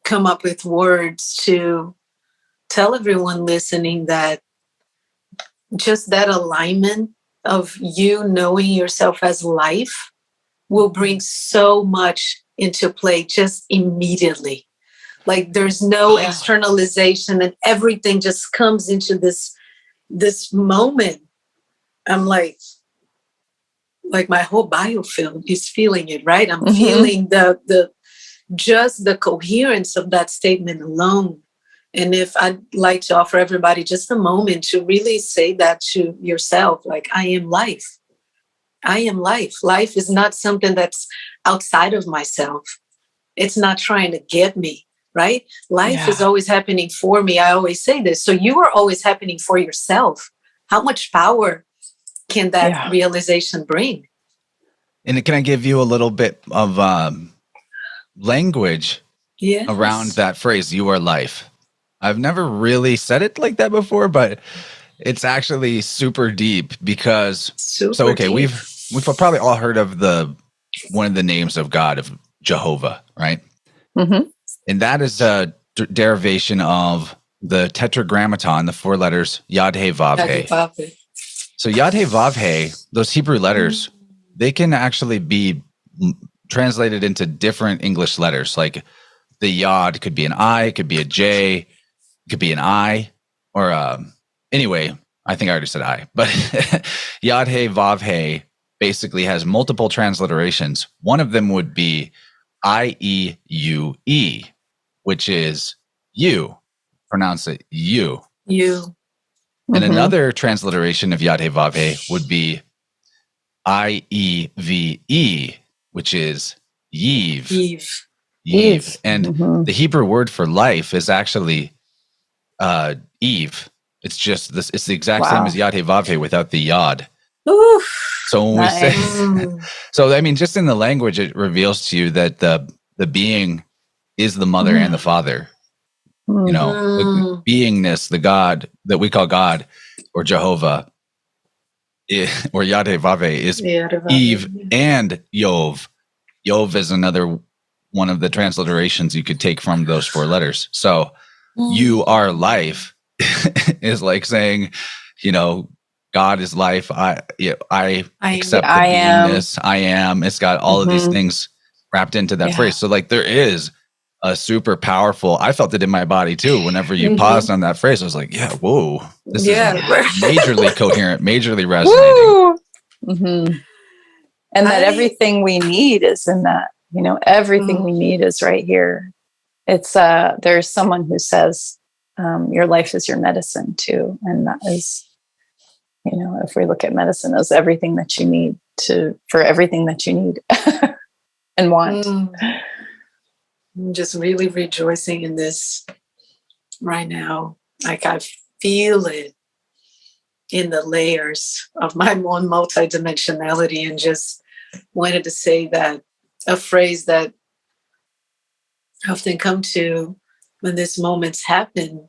come up with words to tell everyone listening that just that alignment of you knowing yourself as life will bring so much into play just immediately. Like there's no externalization, and everything just comes into this moment. I'm like my whole biofield is feeling it, right? I'm feeling the just the coherence of that statement alone. And if I'd like to offer everybody just a moment to really say that to yourself, like, I am life. I am life. Life is not something that's outside of myself. It's not trying to get me, right? Life is always happening for me. I always say this. So you are always happening for yourself. How much power can that realization bring? And can I give you a little bit of language around that phrase, you are life? I've never really said it like that before, but it's actually super deep because deep. We've probably all heard of one of the names of God, of Jehovah, right? Mm-hmm. And that is a derivation of the tetragrammaton, the 4 letters Yod He Vav He. So Yod He Vav He, those Hebrew letters, they can actually be translated into different English letters. Like the Yod could be an I, could be a J, could be an I, or anyway, I think I already said I. But Yod He Vav He basically has multiple transliterations. One of them would be I-E-U-E, which is you. Pronounce it you. You. And another transliteration of Yod He Vav He would be I-E-V-E, which is Yiv. Yiv. And the Hebrew word for life is actually Eve. It's just this. It's the exact same as Yod He Vav He without the Yod. Oof. So when we say, so I mean, just in the language, it reveals to you that the being is the mother and the father. You know, the beingness, the God that we call God or Jehovah, or Yod He Vav He is Eve and Yov. Yov is another one of the transliterations you could take from those 4 letters. So you are life is like saying, you know, God is life. I accept the beingness. I am. It's got all of these things wrapped into that phrase. So like there is a super powerful, I felt it in my body too. Whenever you paused on that phrase, I was like, yeah, whoa, this is majorly coherent, majorly resonating. And that everything we need is in that, you know, everything we need is right here. It's, there's someone who says, your life is your medicine too. And that is, you know, if we look at medicine as everything that you need for everything that you need and want. I'm just really rejoicing in this right now. Like I feel it in the layers of my own multidimensionality, and just wanted to say that a phrase that I often come to when these moments happen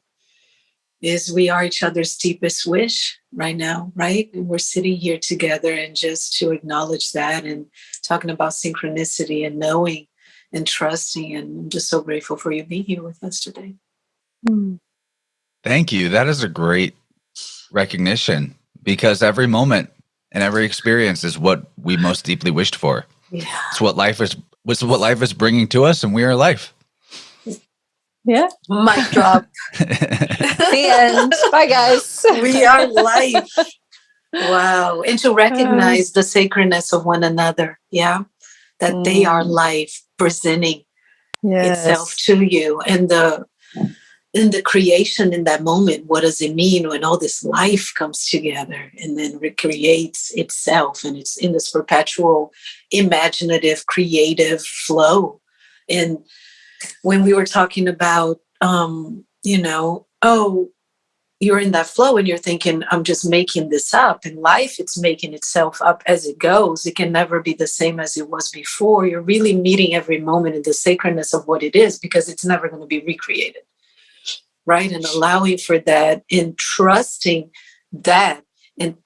is we are each other's deepest wish right now, right? And we're sitting here together, and just to acknowledge that and talking about synchronicity and knowing and trusting. And I'm just so grateful for you being here with us today. Thank you. That is a great recognition, because every moment and every experience is what we most deeply wished for. Yeah. It's what life is bringing to us, and we are life. Yeah. Mic drop. The end. Bye, guys. We are life. Wow. And to recognize the sacredness of one another. Yeah. That they are life presenting itself to you. And in the creation in that moment, what does it mean when all this life comes together and then recreates itself? And it's in this perpetual imaginative, creative flow. And when we were talking about, you know, you're in that flow and you're thinking, I'm just making this up. In life, it's making itself up as it goes. It can never be the same as it was before. You're really meeting every moment in the sacredness of what it is, because it's never going to be recreated, right? And allowing for that and trusting that. And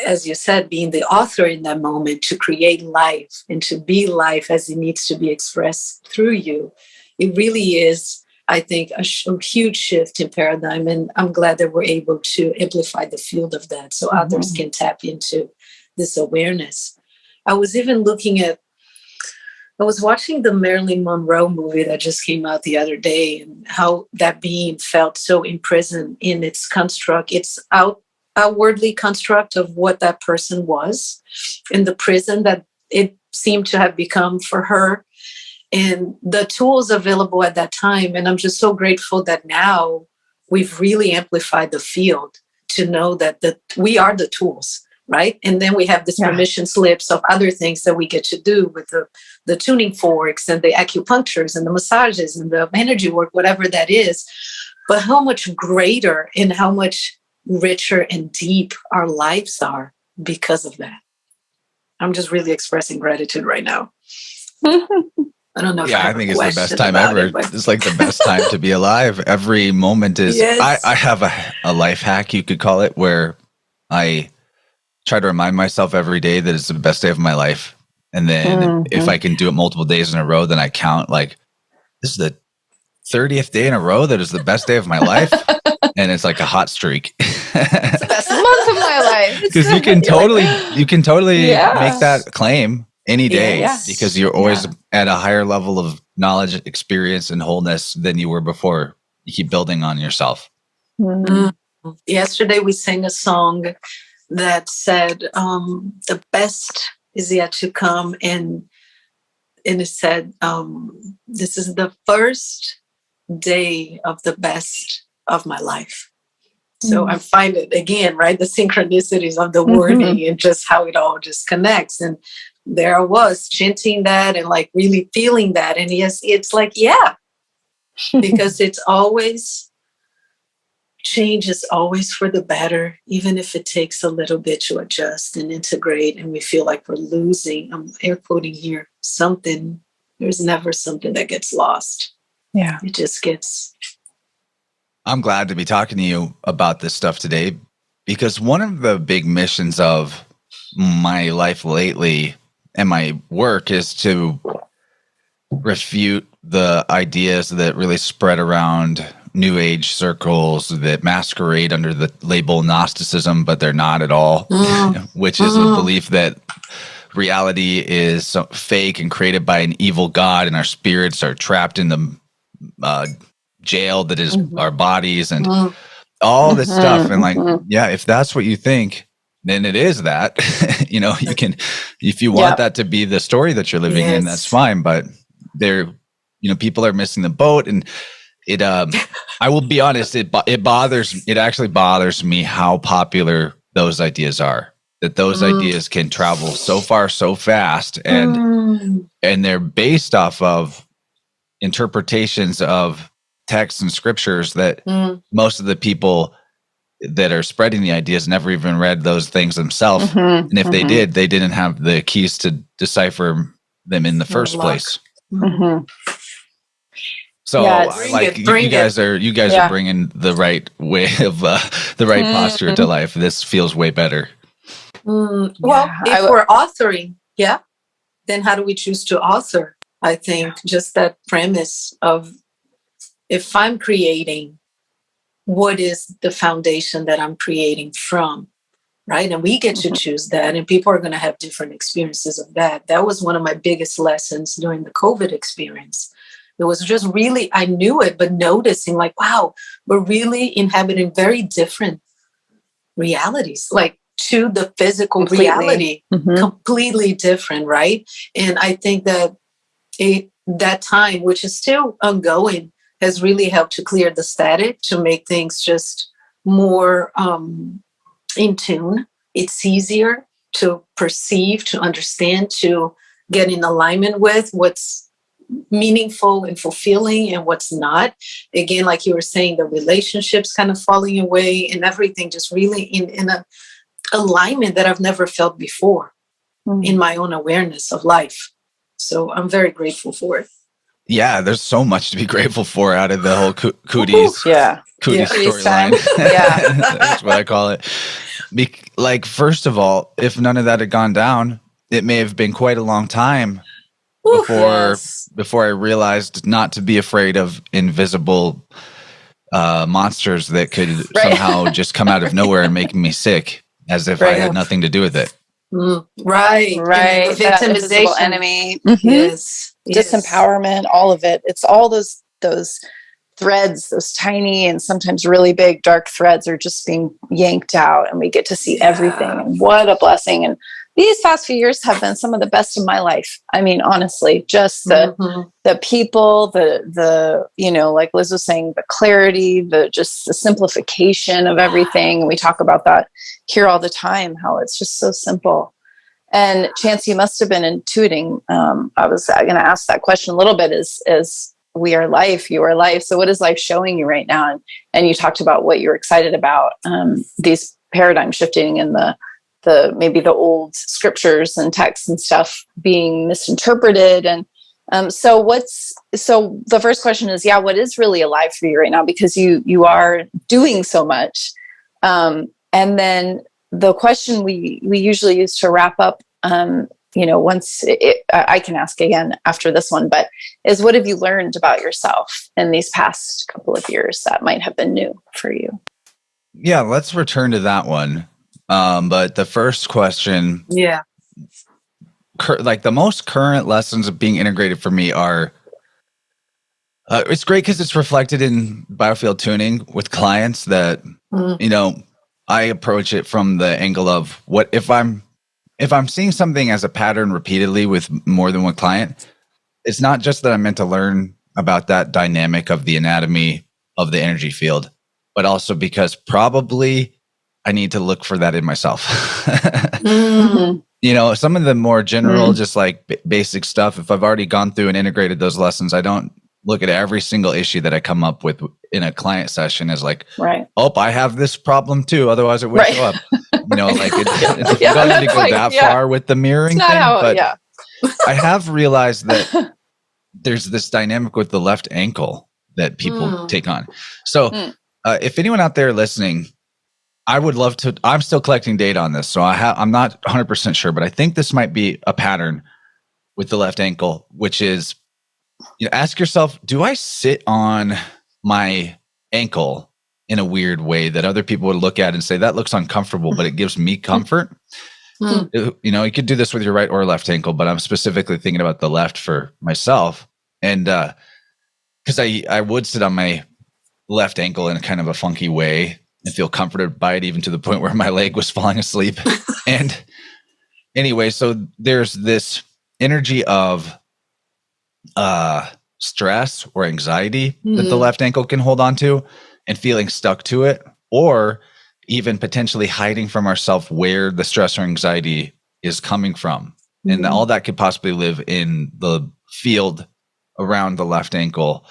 as you said, being the author in that moment to create life and to be life as it needs to be expressed through you. It really is, I think, a huge shift in paradigm. And I'm glad that we're able to amplify the field of that so others can tap into this awareness. I was even I was watching the Marilyn Monroe movie that just came out the other day, and how that being felt so imprisoned in its construct, its outwardly construct of what that person was, in the prison that it seemed to have become for her. And the tools available at that time. And I'm just so grateful that now we've really amplified the field to know that we are the tools, right? And then we have this permission slips of other things that we get to do with the tuning forks and the acupunctures and the massages and the energy work, whatever that is. But how much greater and how much richer and deep our lives are because of that. I'm just really expressing gratitude right now. I don't know. I think it's the best time ever. It's like the best time to be alive. Every moment is. Yes. I have a life hack, you could call it, where I try to remind myself every day that it's the best day of my life. And then if I can do it multiple days in a row, then I count like, this is the 30th day in a row that is the best day of my life. And it's like a hot streak. It's the best month of my life. Because you can totally make that claim any day because you're always at a higher level of knowledge, experience, and wholeness than you were before. You keep building on yourself. Yesterday we sang a song that said, the best is yet to come. And it said, this is the first day of the best of my life. So I find it again, right? The synchronicities of the wording and just how it all just connects. And there I was chanting that and like really feeling that. And yes, it's like, because it's always, change is always for the better, even if it takes a little bit to adjust and integrate. And we feel like we're losing, I'm air quoting here, something. There's never something that gets lost. Yeah. It just gets. I'm glad to be talking to you about this stuff today, because one of the big missions of my life lately and my work is to refute the ideas that really spread around New Age circles that masquerade under the label Gnosticism, but they're not at all, which is the belief that reality is fake and created by an evil God, and our spirits are trapped in the jail that is our bodies and all this stuff. And like, if that's what you think, then it is that. You know, you can, if you want that to be the story that you're living in, that's fine. But people are missing the boat. And it, I will be honest, it actually bothers me how popular those ideas are. That those ideas can travel so far, so fast, and they're based off of interpretations of texts and scriptures that most of the people that are spreading the ideas never even read those things themselves. And if they did, they didn't have the keys to decipher them in the first place. So you guys are bringing the right way of the right posture to life. This feels way better. Well, if we're authoring, then how do we choose to author? I think just that premise of, if I'm creating, what is the foundation that I'm creating from, right? And we get to choose that, and people are going to have different experiences of that. That was one of my biggest lessons during the COVID experience. It was just really, I knew it, but noticing like, wow, we're really inhabiting very different realities, like to the physical reality, completely different, right? And I think that that time, which is still ongoing, has really helped to clear the static, to make things just more in tune. It's easier to perceive, to understand, to get in alignment with what's meaningful and fulfilling and what's not. Again, like you were saying, the relationships kind of falling away and everything just really in a alignment that I've never felt before in my own awareness of life. So I'm very grateful for it. Yeah, there's so much to be grateful for out of the whole cooties. Cooties storyline. That's what I call it. Like, first of all, if none of that had gone down, it may have been quite a long time before I realized not to be afraid of invisible monsters that could somehow just come out of nowhere and make me sick, as if I had nothing to do with it. Right. That invisible enemy. Disempowerment, all of it. It's all those threads, those tiny and sometimes really big dark threads are just being yanked out, and we get to see everything. And what a blessing. And these past few years have been some of the best of my life. I mean, honestly, just the people, the like Liz was saying, the clarity, the simplification of everything. And we talk about that here all the time, how it's just so simple. And Chance, you must have been intuiting. I was going to ask that question a little bit, is we are life, you are life. So what is life showing you right now? And you talked about what you're excited about, these paradigm shifting and the maybe the old scriptures and texts and stuff being misinterpreted. And so the first question is, what is really alive for you right now? Because you are doing so much. And then the question we usually use to wrap up, once I can ask again after this one, but is, what have you learned about yourself in these past couple of years that might have been new for you? Yeah, let's return to that one. But the first question, like the most current lessons of being integrated for me are, it's great because it's reflected in biofield tuning with clients that, I approach it from the angle of what if I'm seeing something as a pattern repeatedly with more than one client, it's not just that I'm meant to learn about that dynamic of the anatomy of the energy field, but also because probably I need to look for that in myself. Some of the more general, just like basic stuff, if I've already gone through and integrated those lessons, I don't look at every single issue that I come up with in a client session as like, I have this problem too. Otherwise it wouldn't show up. You don't need to go that far with the mirroring thing. But I have realized that there's this dynamic with the left ankle that people take on. So if anyone out there listening, I would love to, I'm still collecting data on this. So I'm not 100% sure, but I think this might be a pattern with the left ankle, which is, ask yourself, do I sit on my ankle in a weird way that other people would look at and say, that looks uncomfortable, but it gives me comfort? You could do this with your right or left ankle, but I'm specifically thinking about the left for myself. And because I would sit on my left ankle in a kind of a funky way and feel comforted by it, even to the point where my leg was falling asleep. And anyway, so there's this energy of stress or anxiety that the left ankle can hold on to and feeling stuck to it, or even potentially hiding from ourselves where the stress or anxiety is coming from. And all that could possibly live in the field around the left ankle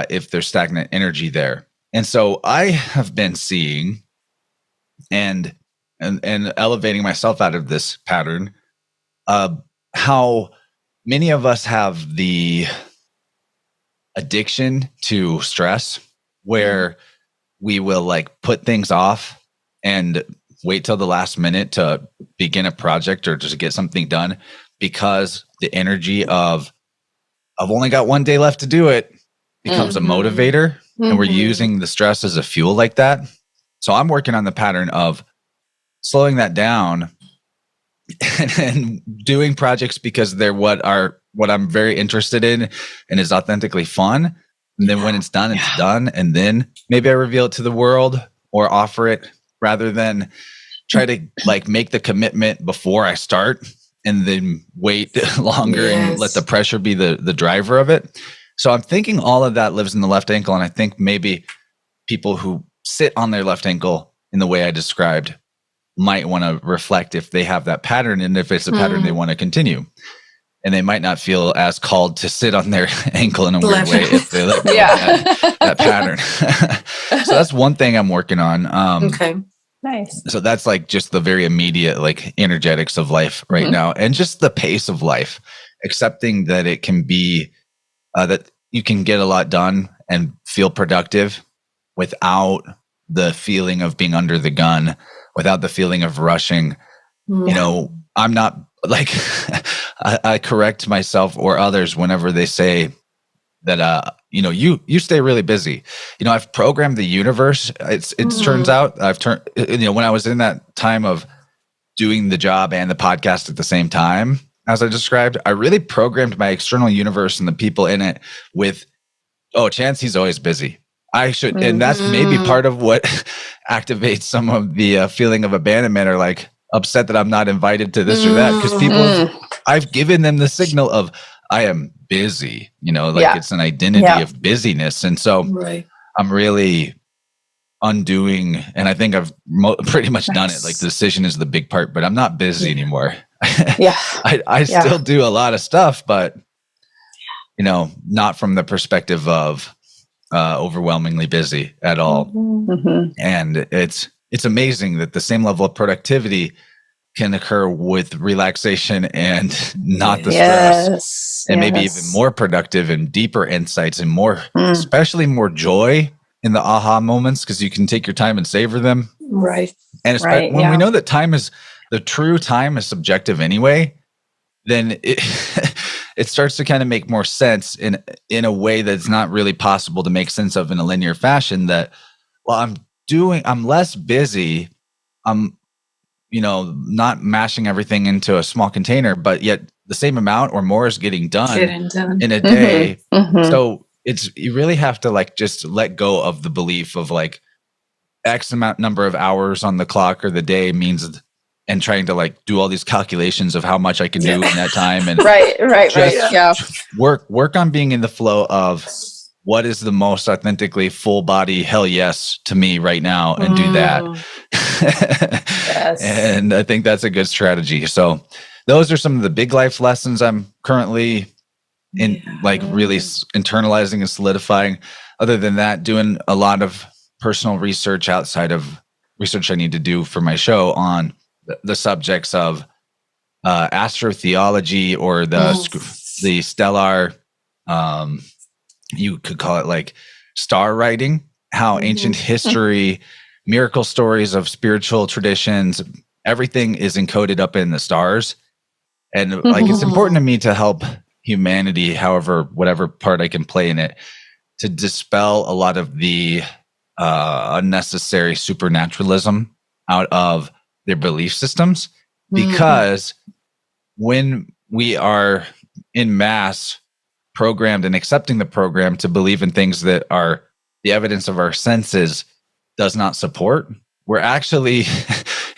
if there's stagnant energy there. And so I have been seeing and elevating myself out of this pattern, how many of us have the addiction to stress where we will like put things off and wait till the last minute to begin a project or just get something done because the energy of I've only got one day left to do it becomes a motivator, and we're using the stress as a fuel like that. So I'm working on the pattern of slowing that down and doing projects because they're what I'm very interested in and is authentically fun. And then when it's done, it's done. And then maybe I reveal it to the world or offer it rather than try to like make the commitment before I start and then wait longer and let the pressure be the driver of it. So I'm thinking all of that lives in the left ankle. And I think maybe people who sit on their left ankle in the way I described might want to reflect if they have that pattern and if it's a pattern they want to continue. And they might not feel as called to sit on their ankle in a weird way if they let go of that pattern. So that's one thing I'm working on. Okay. Nice. So that's like just the very immediate like energetics of life right now, and just the pace of life, accepting that it can be that you can get a lot done and feel productive without the feeling of being under the gun, without the feeling of rushing. You know, I'm not like I correct myself or others whenever they say that you stay really busy. I've programmed the universe. It turns out when I was in that time of doing the job and the podcast at the same time, as I described, I really programmed my external universe and the people in it with, Chance, he's always busy. I should, and that's maybe part of what activates some of the feeling of abandonment or like upset that I'm not invited to this or that, because people, I've given them the signal of I am busy, it's an identity of busyness. And so I'm really undoing, and I think I've pretty much done it. Like the decision is the big part, but I'm not busy anymore. I still do a lot of stuff, but not from the perspective of overwhelmingly busy at all. And it's amazing that the same level of productivity can occur with relaxation and not the stress, and maybe even more productive and deeper insights and more, especially more joy in the aha moments, because you can take your time and savor them. Right. And especially when we know that the true time is subjective anyway, then it starts to kind of make more sense in a way that's not really possible to make sense of in a linear fashion. That, well, I'm less busy. I'm, not mashing everything into a small container, but yet the same amount or more is getting done in a day. So you really have to just let go of the belief of X number of hours on the clock or the day means, and trying to do all these calculations of how much I can do in that time. And right. Yeah. Work on being in the flow of what is the most authentically full body hell yes to me right now, and do that. Yes. And I think that's a good strategy. So those are some of the big life lessons I'm currently really internalizing and solidifying. Other than that, doing a lot of personal research outside of research I need to do for my show on the subjects of astrotheology, or the stellar, you could call it star writing, how ancient history, miracle stories of spiritual traditions, everything is encoded up in the stars. And it's important to me to help humanity, whatever part I can play in it, to dispel a lot of the unnecessary supernaturalism out of their belief systems. Because when we are in mass programmed and accepting the program to believe in things that are the evidence of our senses does not support, we're actually,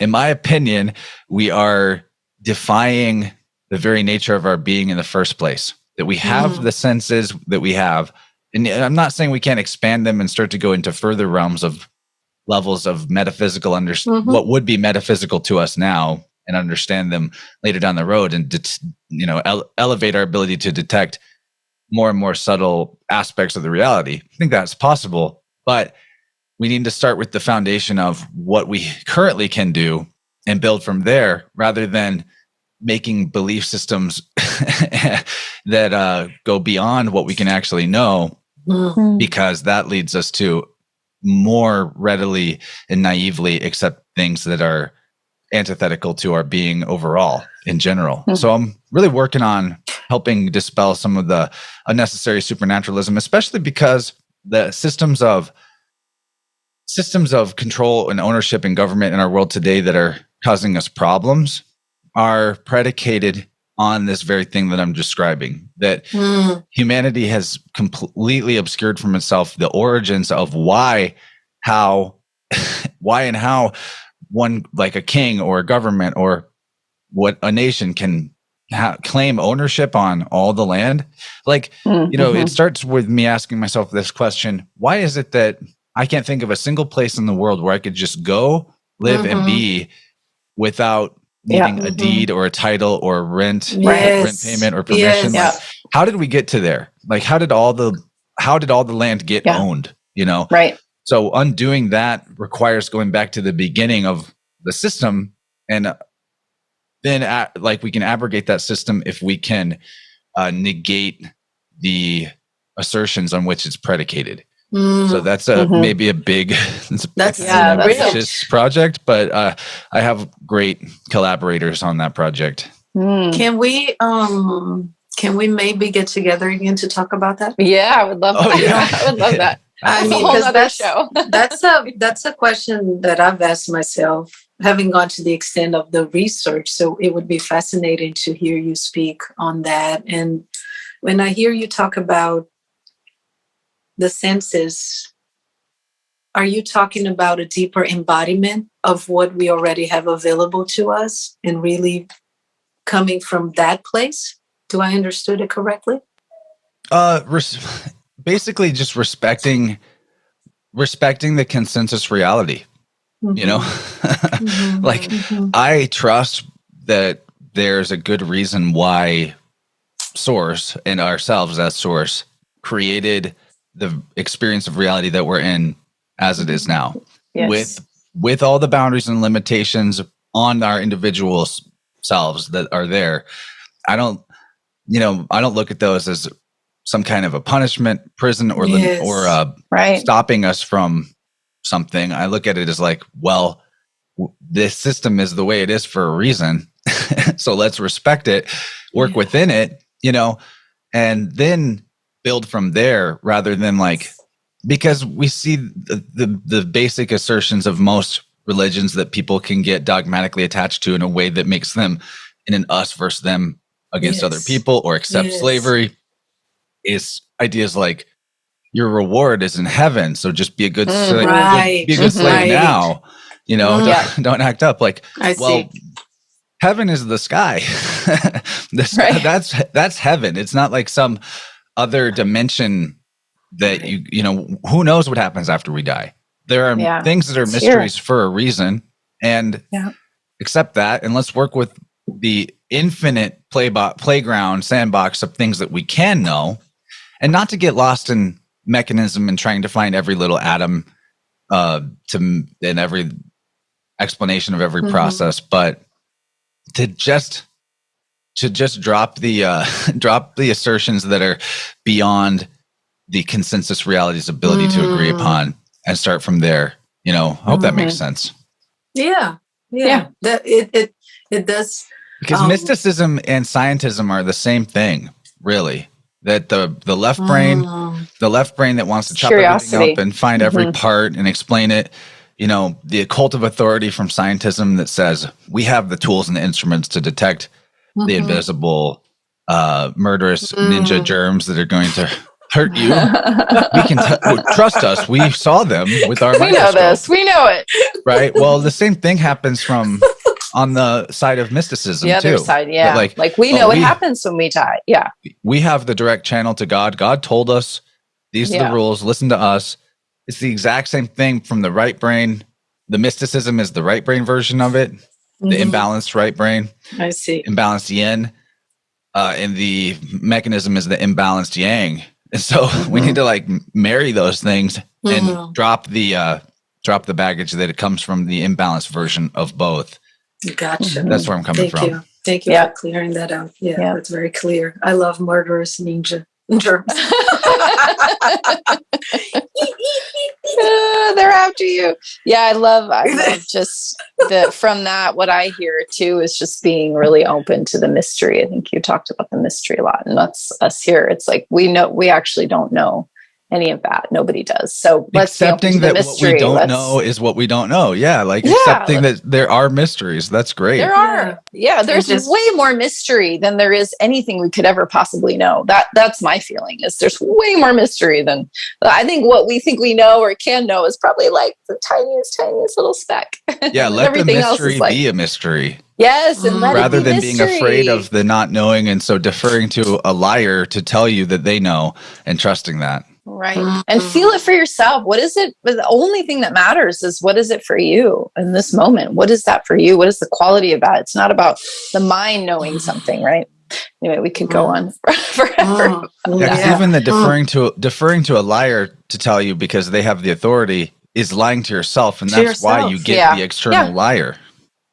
in my opinion, we are defying the very nature of our being in the first place. That we have the senses that we have. And I'm not saying we can't expand them and start to go into further realms of levels of metaphysical, what would be metaphysical to us now, and understand them later down the road, and elevate our ability to detect more and more subtle aspects of the reality. I think that's possible, but we need to start with the foundation of what we currently can do and build from there, rather than making belief systems that go beyond what we can actually know, because that leads us to more readily and naively accept things that are antithetical to our being overall in general. So I'm really working on helping dispel some of the unnecessary supernaturalism, especially because the systems of control and ownership and government in our world today that are causing us problems are predicated on this very thing that I'm describing, that humanity has completely obscured from itself the origins of why and how one, like a king or a government or what a nation can claim ownership on all the land. It starts with me asking myself this question: why is it that I can't think of a single place in the world where I could just go, live, and be without needing a deed or a title or rent payment or permission? How did we get to there? How did all the land get owned? Right. So undoing that requires going back to the beginning of the system, and then we can abrogate that system if we can negate the assertions on which it's predicated. So that's maybe a big, ambitious project, but I have great collaborators on that project. Can we maybe get together again to talk about that? Yeah, I would love that. I would love that. I mean, because that's a question that I've asked myself, having gone to the extent of the research. So it would be fascinating to hear you speak on that. And when I hear you talk about the senses, are you talking about a deeper embodiment of what we already have available to us, and really coming from that place? Do I understood it correctly? Basically just respecting the consensus reality, I trust that there's a good reason why Source and ourselves as Source created the experience of reality that we're in as it is now. Yes. With all the boundaries and limitations on our individual selves that are there. I don't look at those as some kind of a punishment, prison, or stopping us from something. I look at it as like, well, this system is the way it is for a reason. So let's respect it, work within it, and then build from there, rather than like, because we see the basic assertions of most religions that people can get dogmatically attached to in a way that makes them in an us versus them against other people, or accept slavery, is ideas like your reward is in heaven. So just be a good slave, be a good slave now, don't act up. Like, heaven is the sky. That's heaven. It's not like some other dimension that who knows what happens after we die. There are things that are mysteries for a reason, and accept that. And let's work with the infinite playground, sandbox of things that we can know, and not to get lost in mechanism and trying to find every little atom in every explanation of every process, but to just drop the assertions that are beyond the consensus reality's ability to agree upon, and start from there. I hope that makes sense. Yeah. That it does. Because mysticism and scientism are the same thing, really. That the left brain that wants to chop everything up and find every part and explain it. The occult of authority from scientism that says we have the tools and the instruments to detect the invisible, murderous ninja germs that are going to hurt you. We can trust us. We saw them with our microscope. We know this. We know it. Right. Well, the same thing happens on the side of mysticism, the other too. side, yeah. Like we know what happens when we die. Yeah. We have the direct channel to God. God told us these are the rules. Listen to us. It's the exact same thing from the right brain. The mysticism is the right brain version of it. The imbalanced right brain. I see. Imbalanced yin. And the mechanism is the imbalanced yang. And so we need to marry those things and drop the baggage that it comes from the imbalanced version of both. Gotcha. That's where I'm coming from. Thank you for clearing that out. Yeah, that's very clear. I love murderous ninja germs. They're after you. Yeah, I love just from that. What I hear too is just being really open to the mystery. I think you talked about the mystery a lot, and that's us here. It's like we actually don't know any of that. Nobody does. So let's accepting that what we don't know is what we don't know. Yeah, accepting that there are mysteries. That's great. There are. Yeah, there's way more mystery than there is anything we could ever possibly know. That's my feeling. Is there's way more mystery than I think what we think we know or can know is probably like the tiniest little speck. Yeah, let the mystery be a mystery. Yes, and rather than being afraid of the not knowing, and so deferring to a liar to tell you that they know and trusting that. Right. And feel it for yourself. What is it? The only thing that matters is what is it for you in this moment? What is that for you? What is the quality of that? It's not about the mind knowing something, right? Anyway, we could go on forever. Yeah, even the deferring to a liar to tell you because they have the authority is lying to yourself, and that's why you get the external liar.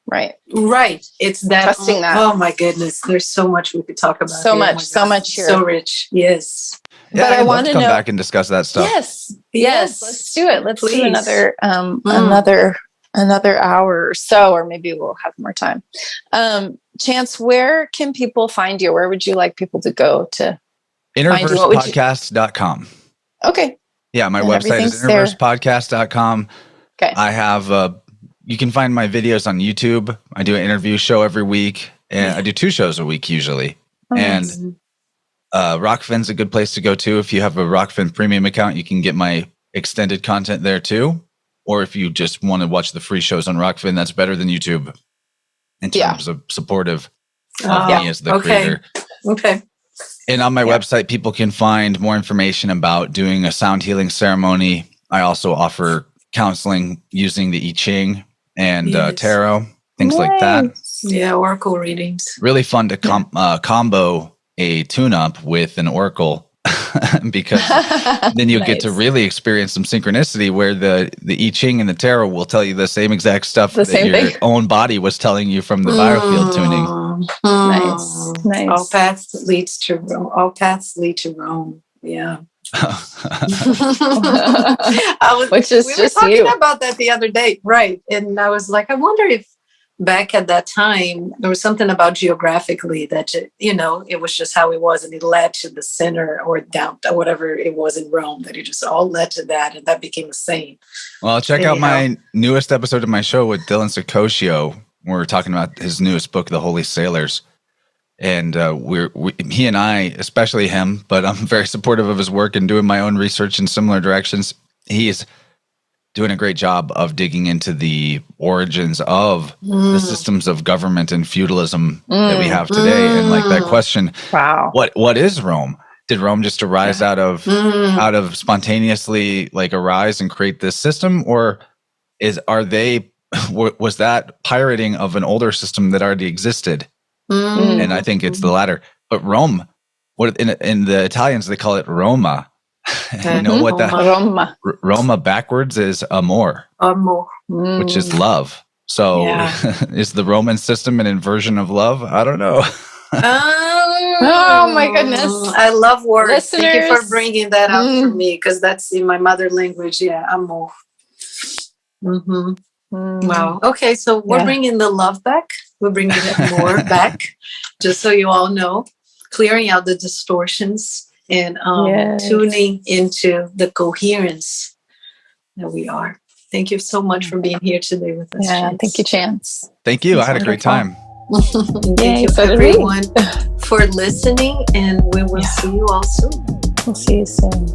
Right. It's that trusting that. Oh my goodness, there's so much we could talk about. So much here. So rich. Yes. Yeah, but I want to come back and discuss that stuff. Yes. Let's do it. Let's do another hour or so, or maybe we'll have more time. Chance, where can people find you? Where would you like people to go to? Innerversepodcast.com. Okay. Yeah, my website is innerversepodcast.com. Okay. I have you can find my videos on YouTube. I do an interview show every week, and I do 2 shows a week usually. And Rockfin's a good place to go to. If you have a Rockfin premium account, you can get my extended content there too. Or if you just want to watch the free shows on Rockfin, that's better than YouTube in terms of supportive of me as the creator. Okay. And on my website, people can find more information about doing a sound healing ceremony. I also offer counseling using the I Ching and tarot, things like that. Yeah, oracle readings. Really fun to combo a tune-up with an oracle because then you get to really experience some synchronicity where the I Ching and the tarot will tell you the same exact stuff that your own body was telling you from the biofield tuning. Nice. All paths lead to Rome. All paths lead to Rome. Yeah. We were talking about that the other day, right? And I was like, I wonder if back at that time there was something about geographically that it was just how it was, and it led to the center or down whatever it was in Rome, that it just all led to that, and that became the same. Well, check out my newest episode of my show with Dylan Sicoscio. We're talking about his newest book, The Holy Sailors. And he and I, especially him, but I'm very supportive of his work and doing my own research in similar directions. He is doing a great job of digging into the origins of the systems of government and feudalism that we have today. And like that question, what is Rome? Did Rome just arise out of spontaneously like arise and create this system, or was that pirating of an older system that already existed? And I think it's the latter. But Rome, in the Italians, they call it Roma. You know what that Roma backwards is? Amor, which is love. So is the Roman system an inversion of love? I don't know. Oh my goodness. I love words. Listeners. Thank you for bringing that up for me, because that's in my mother language. Yeah, amor. Wow. Okay, so we're bringing the love back. We're bringing it more back, just so you all know, clearing out the distortions and tuning into the coherence that we are. Thank you so much for being here today with us. Yeah, thank you, Chance. Thank you. I had a great time. Thank you, everyone, for listening, and we will see you all soon. We'll see you soon.